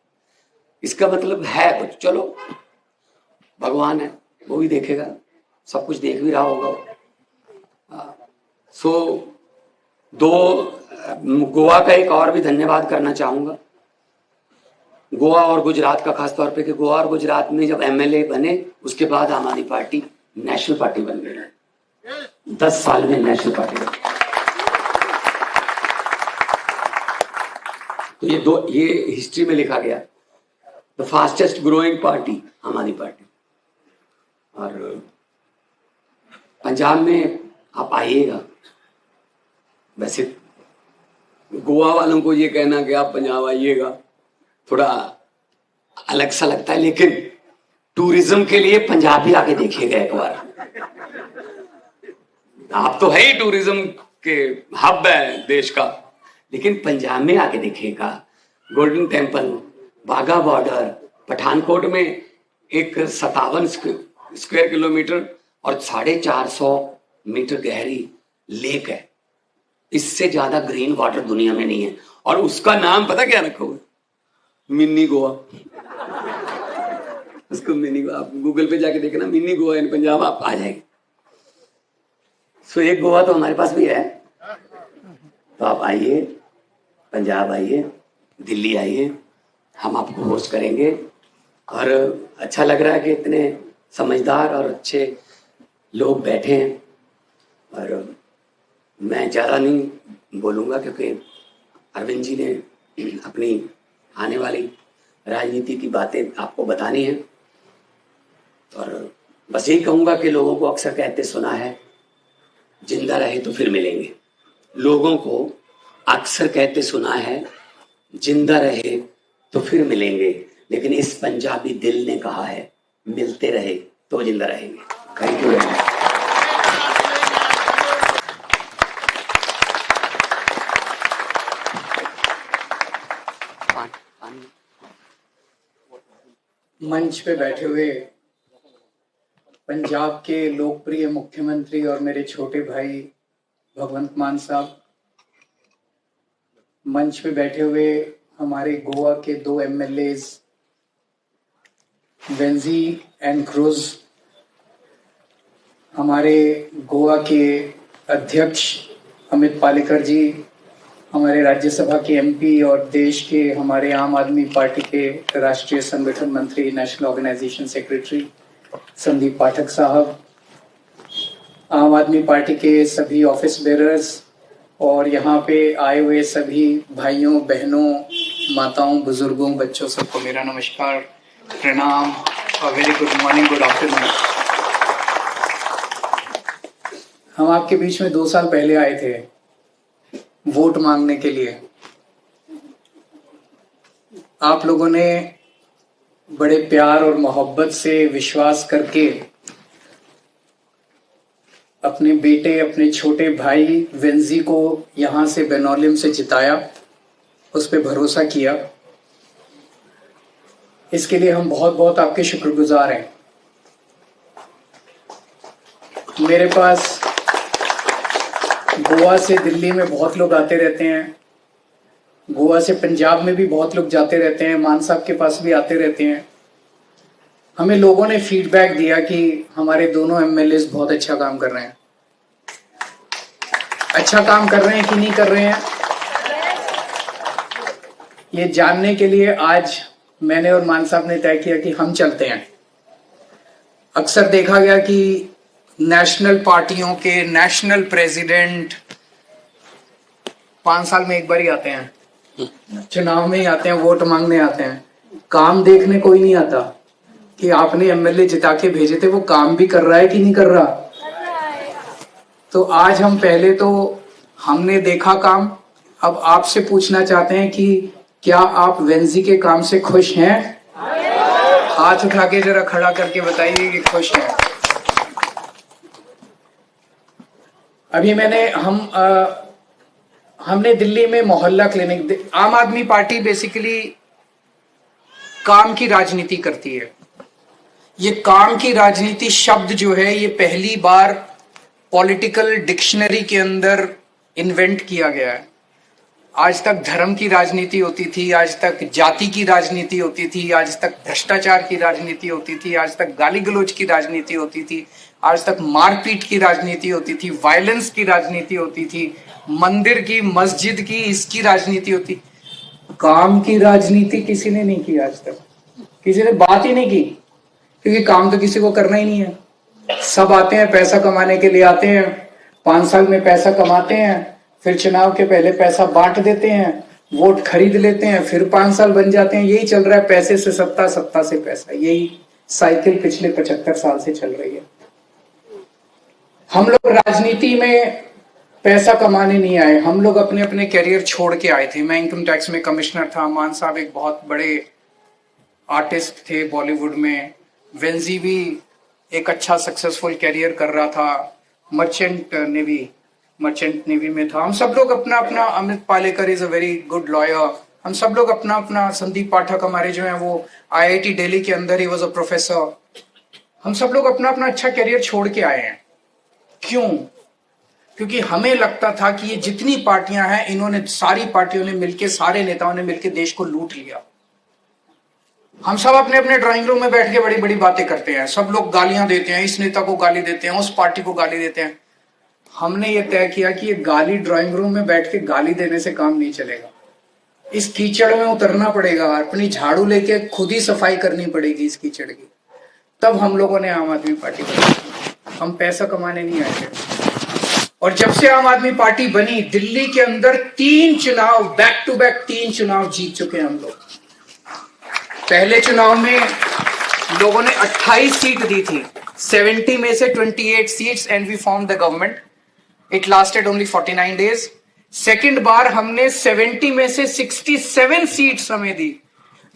Speaker 5: इसका मतलब है कुछ, चलो भगवान है, वो भी देखेगा, सब कुछ देख भी रहा होगा। सो गोवा का एक और भी धन्यवाद करना चाहूंगा, गोवा और गुजरात का, खासतौर पे कि गोवा और गुजरात में जब MLA बने उसके बाद आम आदमी पार्टी नेशनल पार्टी बन गई। 10 साल में नेशनल पार्टी बन गई। तो ये हिस्ट्री में लिखा गया, द फास्टेस्ट ग्रोइंग पार्टी आम आदमी पार्टी। और पंजाब में आप आइएगा, वैसे गोवा वालों को ये कहना कि आप पंजाब आइएगा थोड़ा अलग सा लगता है, लेकिन टूरिज्म के लिए पंजाब भी आके देखिएगा एक बार। आप तो है ही टूरिज्म के हब है देश का, लेकिन पंजाब में आके देखिएगा। गोल्डन टेम्पल, बाघा बॉर्डर, पठानकोट में एक 57 स्क्वायर किलोमीटर और 450 मीटर गहरी लेक है। इससे ज्यादा ग्रीन वाटर दुनिया में नहीं है, और उसका नाम पता क्या रखा हुआ? मिनी गोवा। उसको मिनी गोवा, आप गूगल पे जाके देखना मिनी गोवा इन पंजाब, आप आ जाएंगे। सो एक गोवा तो हमारे पास भी है। तो आप आइए, पंजाब आइए, दिल्ली आइए, हम आपको होस्ट करेंगे। और अच्छा लग रहा है कि इतने समझदार और अच्छे लोग बैठे हैं। और मैं ज़्यादा नहीं बोलूँगा क्योंकि अरविंद जी ने अपनी आने वाली राजनीति की बातें आपको बतानी है। और बस यही कहूँगा कि लोगों को अक्सर कहते सुना है, जिंदा रहे तो फिर मिलेंगे। लोगों को अक्सर कहते सुना है, जिंदा रहे तो फिर मिलेंगे, लेकिन इस पंजाबी दिल ने कहा है, मिलते रहे तो जिंदा रहेंगे। Thank you very much.
Speaker 4: मंच पे बैठे हुए पंजाब के लोकप्रिय मुख्यमंत्री और मेरे छोटे भाई भगवंत मान साहब, मंच पे बैठे हुए हमारे गोवा के 2 MLAs वेंजी एंड क्रूज, हमारे गोवा के अध्यक्ष अमित पालेकर जी, हमारे राज्यसभा के एमपी और देश के हमारे आम आदमी पार्टी के राष्ट्रीय संगठन मंत्री, नेशनल ऑर्गेनाइजेशन सेक्रेटरी संदीप पाठक साहब, आम आदमी पार्टी के सभी ऑफिस बेरर्स और यहाँ पे आए हुए सभी भाइयों बहनों, माताओं, बुजुर्गों, बच्चों, सबको मेरा नमस्कार, प्रणाम और very good morning, good afternoon. हम आपके बीच में 2 साल पहले आए थे वोट मांगने के लिए। आप लोगों ने बड़े प्यार और मोहब्बत से विश्वास करके अपने बेटे, अपने छोटे भाई वेंजी को यहां से बेनोलिम से जिताया, उस पर भरोसा किया। इसके लिए हम बहुत बहुत आपके शुक्रगुजार हैं। मेरे पास गोवा से दिल्ली में बहुत लोग आते रहते हैं, गोवा से पंजाब में भी बहुत लोग जाते रहते हैं, मान साहब के पास भी आते रहते हैं। हमें लोगों ने फीडबैक दिया कि हमारे दोनों एमएलए बहुत अच्छा काम कर रहे हैं। अच्छा काम कर रहे हैं कि नहीं कर रहे हैं, ये जानने के लिए आज मैंने और मान साहब ने तय किया कि हम चलते हैं। अक्सर देखा गया कि नेशनल पार्टियों के नेशनल प्रेसिडेंट 5 साल में एक बार ही आते हैं, चुनाव में ही आते हैं, वोट मांगने आते हैं, काम देखने कोई नहीं आता कि आपने एमएलए जिता के भेजे थे वो काम भी कर रहा है कि नहीं कर रहा। तो आज हम पहले तो हमने देखा काम, अब आपसे पूछना चाहते हैं कि क्या आप वेंजी के काम से खुश हैं? हाथ उठा के जरा खड़ा करके बताइए कि खुश हैं। अभी हमने दिल्ली में मोहल्ला क्लिनिक, आम आदमी पार्टी बेसिकली काम की राजनीति करती है। ये काम की राजनीति शब्द जो है ये पहली बार पॉलिटिकल डिक्शनरी के अंदर इन्वेंट किया गया है। आज तक धर्म की राजनीति होती थी, आज तक जाति की राजनीति होती थी, आज तक भ्रष्टाचार की राजनीति होती थी, आज तक गाली गलौज की राजनीति होती थी, आज तक मारपीट की राजनीति होती थी, वायलेंस की राजनीति होती थी, मंदिर की, मस्जिद की, इसकी राजनीति होती। काम की राजनीति किसी ने नहीं की आज तक, किसी ने बात ही नहीं की, क्योंकि काम तो किसी को करना ही नहीं है। सब आते हैं पैसा कमाने के लिए, आते हैं 5 साल में पैसा कमाते हैं, फिर चुनाव के पहले पैसा बांट देते हैं, वोट खरीद लेते हैं, फिर 5 साल बन जाते हैं। यही चल रहा है, पैसे से सत्ता, सत्ता से पैसा, यही साइकिल पिछले 75 साल से चल रही है। हम लोग राजनीति में पैसा कमाने नहीं आए, हम लोग अपने अपने कैरियर छोड़ के आए थे। मैं इनकम टैक्स में कमिश्नर था, मान साहब एक बहुत बड़े आर्टिस्ट थे बॉलीवुड में, वेंजी भी एक अच्छा सक्सेसफुल कैरियर कर रहा था, मर्चेंट नेवी में था। हम सब लोग अपना अपना, Amit Palekar is a very good lawyer, हम सब लोग अपना अपना, संदीप पाठक हमारे जो है वो आईआईटी दिल्ली के अंदर ही वाज अ प्रोफेसर। हम सब लोग अपना अपना अच्छा कैरियर छोड़ के आए हैं। क्यों? क्योंकि हमें लगता था कि ये जितनी पार्टियां हैं, इन्होंने सारी पार्टियों ने मिलकर, सारे नेताओं ने मिलकर देश को लूट लिया। हम सब अपने अपने ड्राइंग रूम में बैठ के बड़ी बड़ी बातें करते हैं, सब लोग गालियां देते हैं, इस नेता को गाली देते हैं, उस पार्टी को गाली देते हैं। हमने ये तय किया कि ये गाली ड्राइंग रूम में बैठ के गाली देने से काम नहीं चलेगा, इस कीचड़ में उतरना पड़ेगा, अपनी झाड़ू लेके खुद ही सफाई करनी पड़ेगी इस कीचड़ की। तब हम लोगों ने आम आदमी पार्टी बनाई। हम पैसा कमाने नहीं आए थे। और जब से आम आदमी पार्टी बनी, दिल्ली के अंदर 3 चुनाव बैक टू बैक 3 चुनाव जीत चुके हैं हम लोग। पहले चुनाव में लोगों ने 28 सीट दी थी, 70 में से 28 seats and we form the government. It lasted only 49 days. Second बार हमने 70 में से 67 सीट्स हमें दी।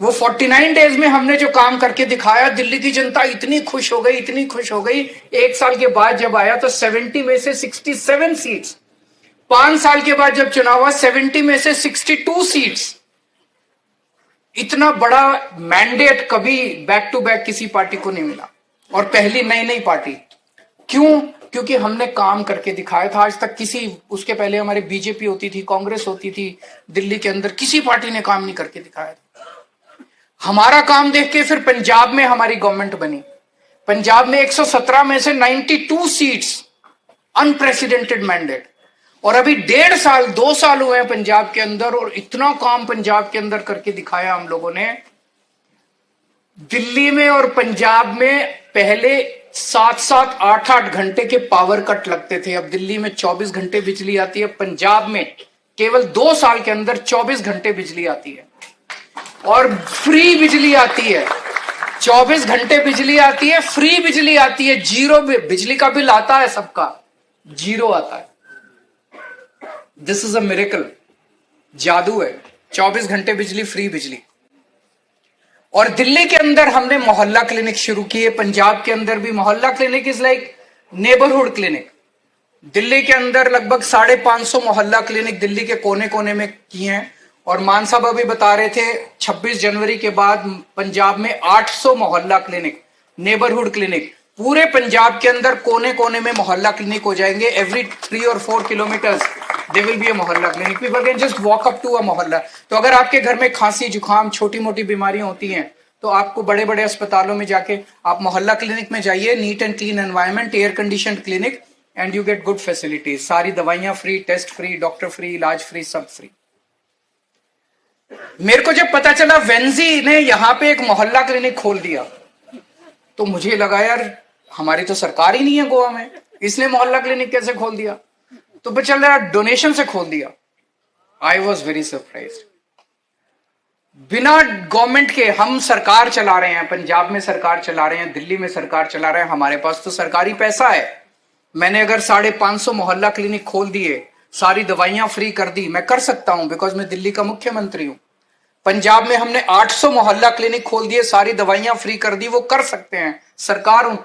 Speaker 4: वो 49 डेज में हमने जो काम करके दिखाया, दिल्ली की जनता इतनी खुश हो गई, इतनी खुश हो गई। 1 साल के बाद जब आया तो 70 में से 67 सीट्स। 5 साल के बाद जब चुनाव हुआ, 70 में से 62 सीट्स। इतना बड़ा मैंडेट कभी बैक टू बैक किसी पार्टी को नहीं मिला, और पहली नई पार्टी। क्यों? क्योंकि हमने काम करके दिखाया था। आज तक किसी, उसके पहले हमारी बीजेपी होती थी, कांग्रेस होती थी, दिल्ली के अंदर किसी पार्टी ने काम नहीं करके दिखाया था। हमारा काम देख के फिर पंजाब में हमारी गवर्नमेंट बनी। पंजाब में 117 में से 92 सीट्स, अनप्रेसिडेंटेड मैंडेट। और अभी 1.5 साल 2 साल हुए हैं पंजाब के अंदर, और इतना काम पंजाब के अंदर करके दिखाया हम लोगों ने। दिल्ली में और पंजाब में पहले 7-7, 8-8 घंटे के पावर कट लगते थे, अब दिल्ली में 24 घंटे बिजली आती है। पंजाब में केवल 2 साल के अंदर 24 घंटे बिजली आती है, और फ्री बिजली आती है। 24 घंटे बिजली आती है, फ्री बिजली आती है, जीरो बिजली का बिल आता है, सबका जीरो आता है। दिस इज अ मिरेकल, जादू है। 24 घंटे बिजली, फ्री बिजली। और दिल्ली के अंदर हमने मोहल्ला क्लिनिक शुरू किए, पंजाब के अंदर भी मोहल्ला clinic is like neighbourhood clinic. Delhi के अंदर लगभग 550 मोहल्ला क्लिनिक दिल्ली के कोने कोने में किए हैं। और मान साहब अभी बता रहे थे 26 जनवरी के बाद पंजाब में 800 मोहल्ला क्लिनिक, नेबरहुड क्लिनिक, पूरे पंजाब के अंदर कोने कोने में मोहल्ला क्लिनिक हो जाएंगे। एवरी 3 और 4 kilometres there will be a मोहल्ला clinic. People can just walk up to a मोहल्ला। तो अगर आपके घर में खांसी, जुकाम, छोटी मोटी बीमारियां होती हैं, तो आपको बड़े बड़े अस्पतालों में जाके आप मोहल्ला क्लिनिक में जाइए। Neat and clean environment, air condition clinic, and you get good facilities. सारी दवाइयां free, test free, doctor free, इलाज फ्री, सब फ्री। मेरे को जब पता चला वेंजी ने यहाँ पे एक मोहल्ला क्लिनिक खोल दिया, तो मुझे लगा यार हमारी तो सरकार ही नहीं है गोवा में, इसने मोहल्ला क्लिनिक कैसे खोल दिया? तो बच्चा रहा डोनेशन से खोल दिया। I was very surprise. बिना गवर्नमेंट के हम सरकार चला रहे हैं, पंजाब में सरकार चला रहे हैं, दिल्ली में सरकार चला रहे हैं, हमारे पास तो सरकारी पैसा है। मैंने अगर 550 मोहल्ला क्लिनिक खोल दिए, सारी दवाइयां फ्री कर दी, मैं कर सकता हूं, बिकॉज मैं दिल्ली का मुख्यमंत्री हूं। पंजाब में हमने 800 मोहल्ला क्लिनिक खोल दिए, सारी दवाइयां फ्री कर दी, वो कर सकते हैं, सरकार हूं।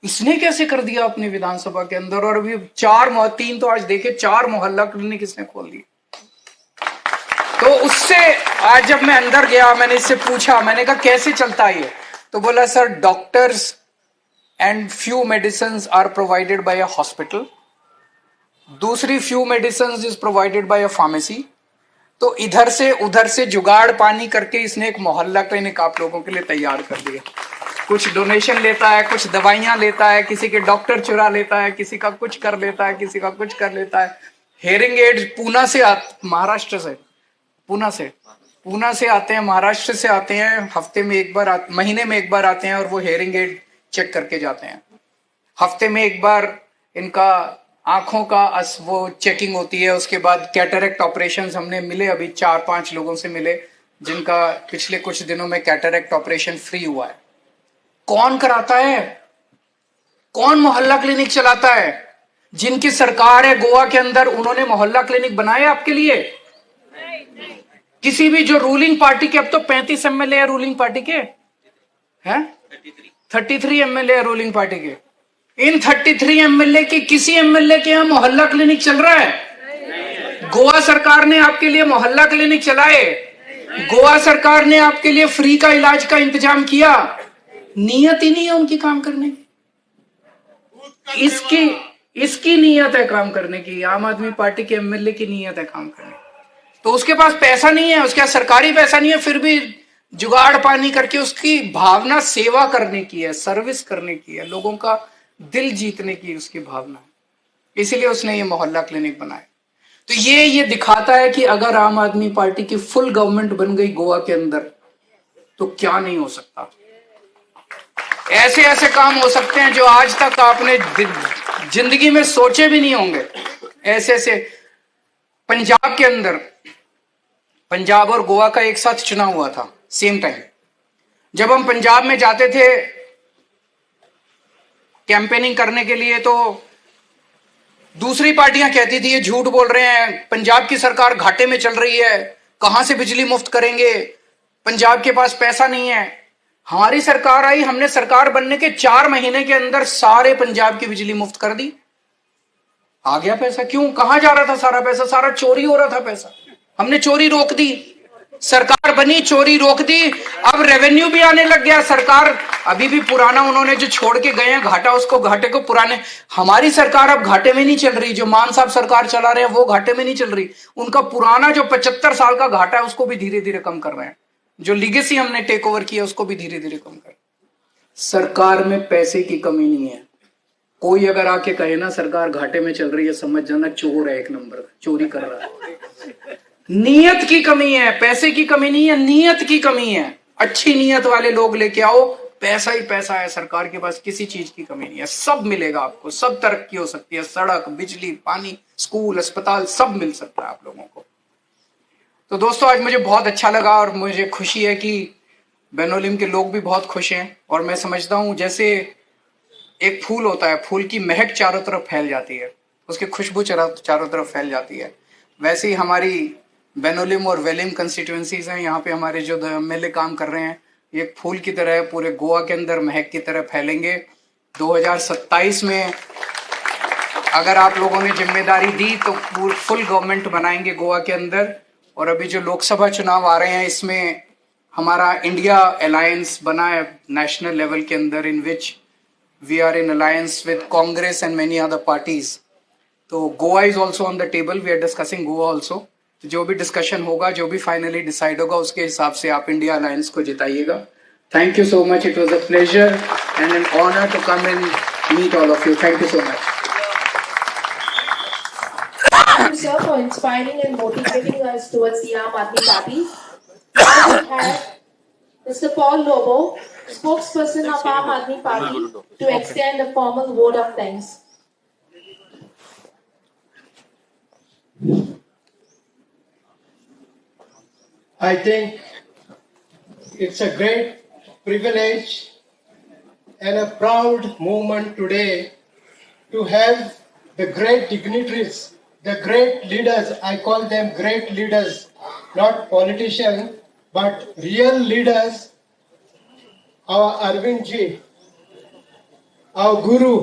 Speaker 4: इसने कैसे कर दिया अपनी विधानसभा के अंदर? और अभी 3 तो आज देखे 4 मोहल्ला क्लिनिक इसने खोल दिए। तो उससे आज जब मैं अंदर गया, मैंने इससे पूछा, मैंने कहा कैसे चलता है ये? तो बोला sir doctors and few medicine are provided by a hospital, दूसरी few medicine is provided by a pharmacy. तो इधर से उधर से जुगाड़ पानी करके इसने एक मोहल्ला क्लिनिक आप लोगों के लिए तैयार कर दिया। कुछ डोनेशन लेता है, कुछ दवाइयां लेता है, किसी के डॉक्टर चुरा लेता है, किसी का कुछ कर लेता है, किसी का कुछ कर लेता है। हेयरिंग एड्स पूना से महाराष्ट्र से, पूना से आते हैं, महाराष्ट्र से आते हैं, हफ्ते में एक बार महीने में एक बार आते हैं, और वो हेयरिंग एड चेक करके जाते हैं। हफ्ते में एक बार इनका आंखों का वो चेकिंग होती है। उसके बाद कैटरेक्ट ऑपरेशन हमने मिले, अभी 4-5 लोगों से मिले जिनका पिछले कुछ दिनों में कैटरेक्ट ऑपरेशन फ्री हुआ है। कौन कराता है? कौन मोहल्ला क्लिनिक चलाता है? जिनकी सरकार है गोवा के अंदर, उन्होंने मोहल्ला क्लिनिक बनाए आपके लिए? किसी भी जो रूलिंग पार्टी के, अब तो 35 एमएलए है रूलिंग पार्टी के, हैं 33 एमएलए है रूलिंग पार्टी के। इन 33 एमएलए की किसी एमएलए के यहां मोहल्ला क्लिनिक चल रहा है? गोवा सरकार ने आपके लिए मोहल्ला क्लिनिक चलाए, गोवा सरकार ने आपके लिए फ्री का इलाज का इंतजाम किया। नियत ही नहीं है उनकी काम करने की। इसकी नियत है काम करने की, आम आदमी पार्टी के एमएलए की नियत है काम करने की। तो उसके पास पैसा नहीं है, उसके पास सरकारी पैसा नहीं है, फिर भी जुगाड़ पानी करके उसकी भावना सेवा करने की है, सर्विस करने की है, लोगों का दिल जीतने की उसकी भावना है। इसीलिए उसने ये मोहल्ला क्लिनिक बनाया। तो ये दिखाता है कि अगर आम आदमी पार्टी की फुल गवर्नमेंट बन गई गोवा के अंदर, तो क्या नहीं हो सकता। ऐसे ऐसे काम हो सकते हैं जो आज तक आपने जिंदगी में सोचे भी नहीं होंगे। ऐसे ऐसे पंजाब के अंदर, पंजाब और गोवा का एक साथ चुनाव हुआ था सेम टाइम। जब हम पंजाब में जाते थे कैंपेनिंग करने के लिए, तो दूसरी पार्टियां कहती थी ये झूठ बोल रहे हैं, पंजाब की सरकार घाटे में चल रही है, कहां से बिजली मुफ्त करेंगे, पंजाब के पास पैसा नहीं है। हमारी सरकार आई, हमने सरकार बनने के 4 महीने के अंदर सारे पंजाब की बिजली मुफ्त कर दी। आ गया पैसा। क्यों? कहां जा रहा था सारा पैसा? सारा चोरी हो रहा था पैसा। हमने चोरी रोक दी, सरकार बनी, चोरी रोक दी, अब रेवेन्यू भी आने लग गया। सरकार अभी भी पुराना उन्होंने जो छोड़ के गए हैं घाटा, उसको घाटे को पुराने, हमारी सरकार अब घाटे में नहीं चल रही। जो मान साहब सरकार चला रहे हैं वो घाटे में नहीं चल रही, उनका पुराना जो 75 साल का घाटा है उसको भी धीरे धीरे कम कर रहे हैं। जो लीगेसी हमने टेक ओवर किया उसको भी धीरे धीरे कम कर। सरकार में पैसे की कमी नहीं है। कोई अगर आके कहे ना सरकार घाटे में चल रही है, समझ जाना चोर है, एक नंबर का चोरी कर रहा है। नीयत की कमी है, पैसे की कमी नहीं है, नीयत की कमी है। अच्छी नीयत वाले लोग लेके आओ, पैसा ही पैसा है। सरकार के पास किसी चीज की कमी नहीं है, सब मिलेगा आपको, सब तरक्की हो सकती है। सड़क, बिजली, पानी, स्कूल, अस्पताल सब मिल सकता है आप लोगों को। तो दोस्तों आज मुझे बहुत अच्छा लगा और मुझे खुशी है कि बेनोलिम के लोग भी बहुत खुश हैं। और मैं समझता हूं जैसे एक फूल होता है, फूल की महक चारों तरफ फैल जाती है, उसकी खुशबू चारों तरफ फैल जाती है, वैसे ही हमारी बेनोलिम और वेलिम कंस्टिट्यूएंसीज हैं, यहाँ पे हमारे जो एमएलए काम कर रहे हैं, ये एक फूल की तरह पूरे गोवा के अंदर महक की तरह फैलेंगे। 2027 में अगर आप लोगों ने जिम्मेदारी दी तो फुल गवर्नमेंट बनाएंगे गोवा के अंदर। और अभी जो लोकसभा चुनाव आ रहे हैं इसमें हमारा इंडिया अलायंस बना है नेशनल लेवल के अंदर, in which we are in alliance with Congress and many other parties. तो Goa is also on the table, we are discussing Goa also. तो जो भी डिस्कशन होगा, जो भी फाइनली डिसाइड होगा, उसके हिसाब से आप इंडिया अलायंस को जिताइएगा। Thank you so much, it was a pleasure and an honour to come and meet all of you. Thank you so much.
Speaker 1: Thank you, sir, for inspiring and motivating us towards the Aam Aadmi Party. Now we have Mr. Paul Lobo, spokesperson of Aam Aadmi Party, to extend a formal vote of thanks.
Speaker 9: I think it's a great privilege and a proud moment today to have the great dignitaries, the great leaders. I call them great leaders, not politicians, but real leaders. Our Arvind Ji, our guru,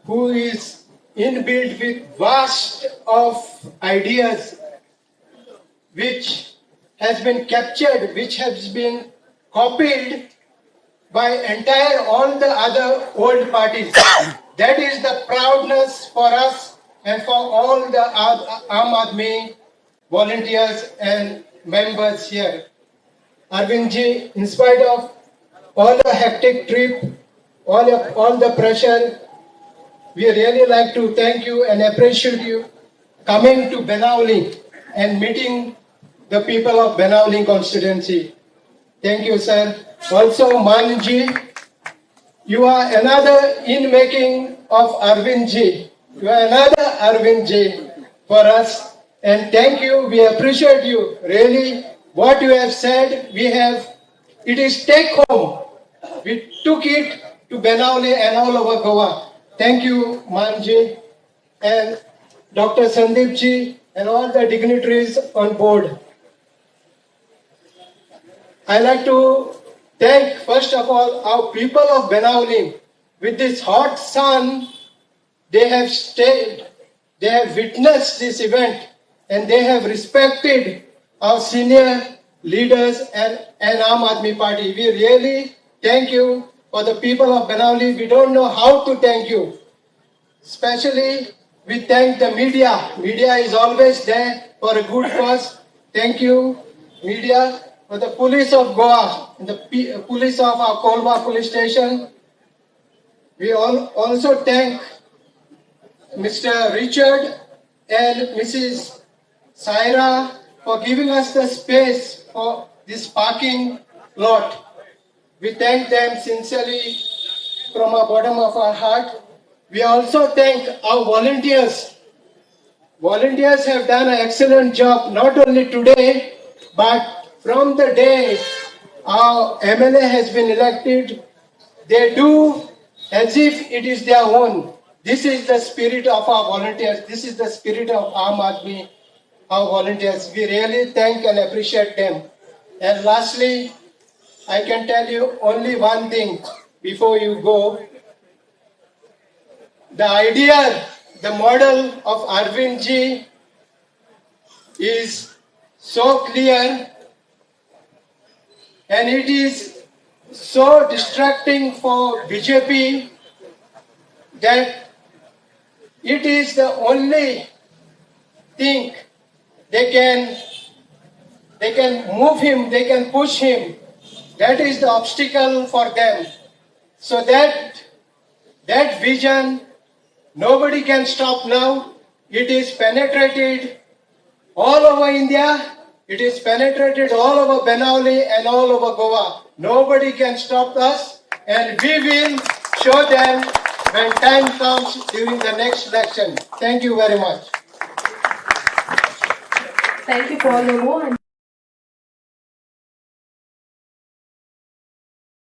Speaker 9: who is inbuilt with vast of ideas which has been captured, which has been copied by entire all the other old parties. That is the proudness for us and for all the Aam Aadmi volunteers and members here. Arvind Ji, in spite of all the hectic trip, all the pressure, we really like to thank you and appreciate you coming to Benauli and meeting the people of Benauli constituency. Thank you, sir. Also, Manji, you are another in making of Arvind Ji. You are another Arvind Ji for us. And thank you. We appreciate you. Really, what you have said, it is take home. We took it to Benauli and all over Goa. Thank you, Manji, and Dr. Sandeep Ji, and all the dignitaries on board. I like to thank, first of all, our people of Benauli. With this hot sun, they have stayed, they have witnessed this event, and they have respected our senior leaders and Aam Aadmi Party. We really thank you for the people of Benauli. We don't know how to thank you. Especially, we thank the media. Media is always there for a good cause. Thank you, media. For the police of Goa and the police of our Kolba police station. We also thank Mr. Richard and Mrs. Saira for giving us the space for this parking lot. We thank them sincerely from the bottom of our heart. We also thank our volunteers. Volunteers have done an excellent job, not only today, but from the day our MLA has been elected. They do as if it is their own. This is the spirit of our volunteers. This is the spirit of Aam Aadmi, our volunteers. We really thank and appreciate them. And lastly, I can tell you only one thing before you go. The idea, the model of Arvind Ji is so clear, and it is so distracting for BJP that it is the only thing they can they can move him, they can push him. That is the obstacle for them. So that vision, nobody can stop now. It is penetrated all over India. It is penetrated all over Benauli and all over Goa. Nobody can stop us, and we will show them when time comes during the next election. Thank you very much.
Speaker 1: Thank you, Paul Lobo.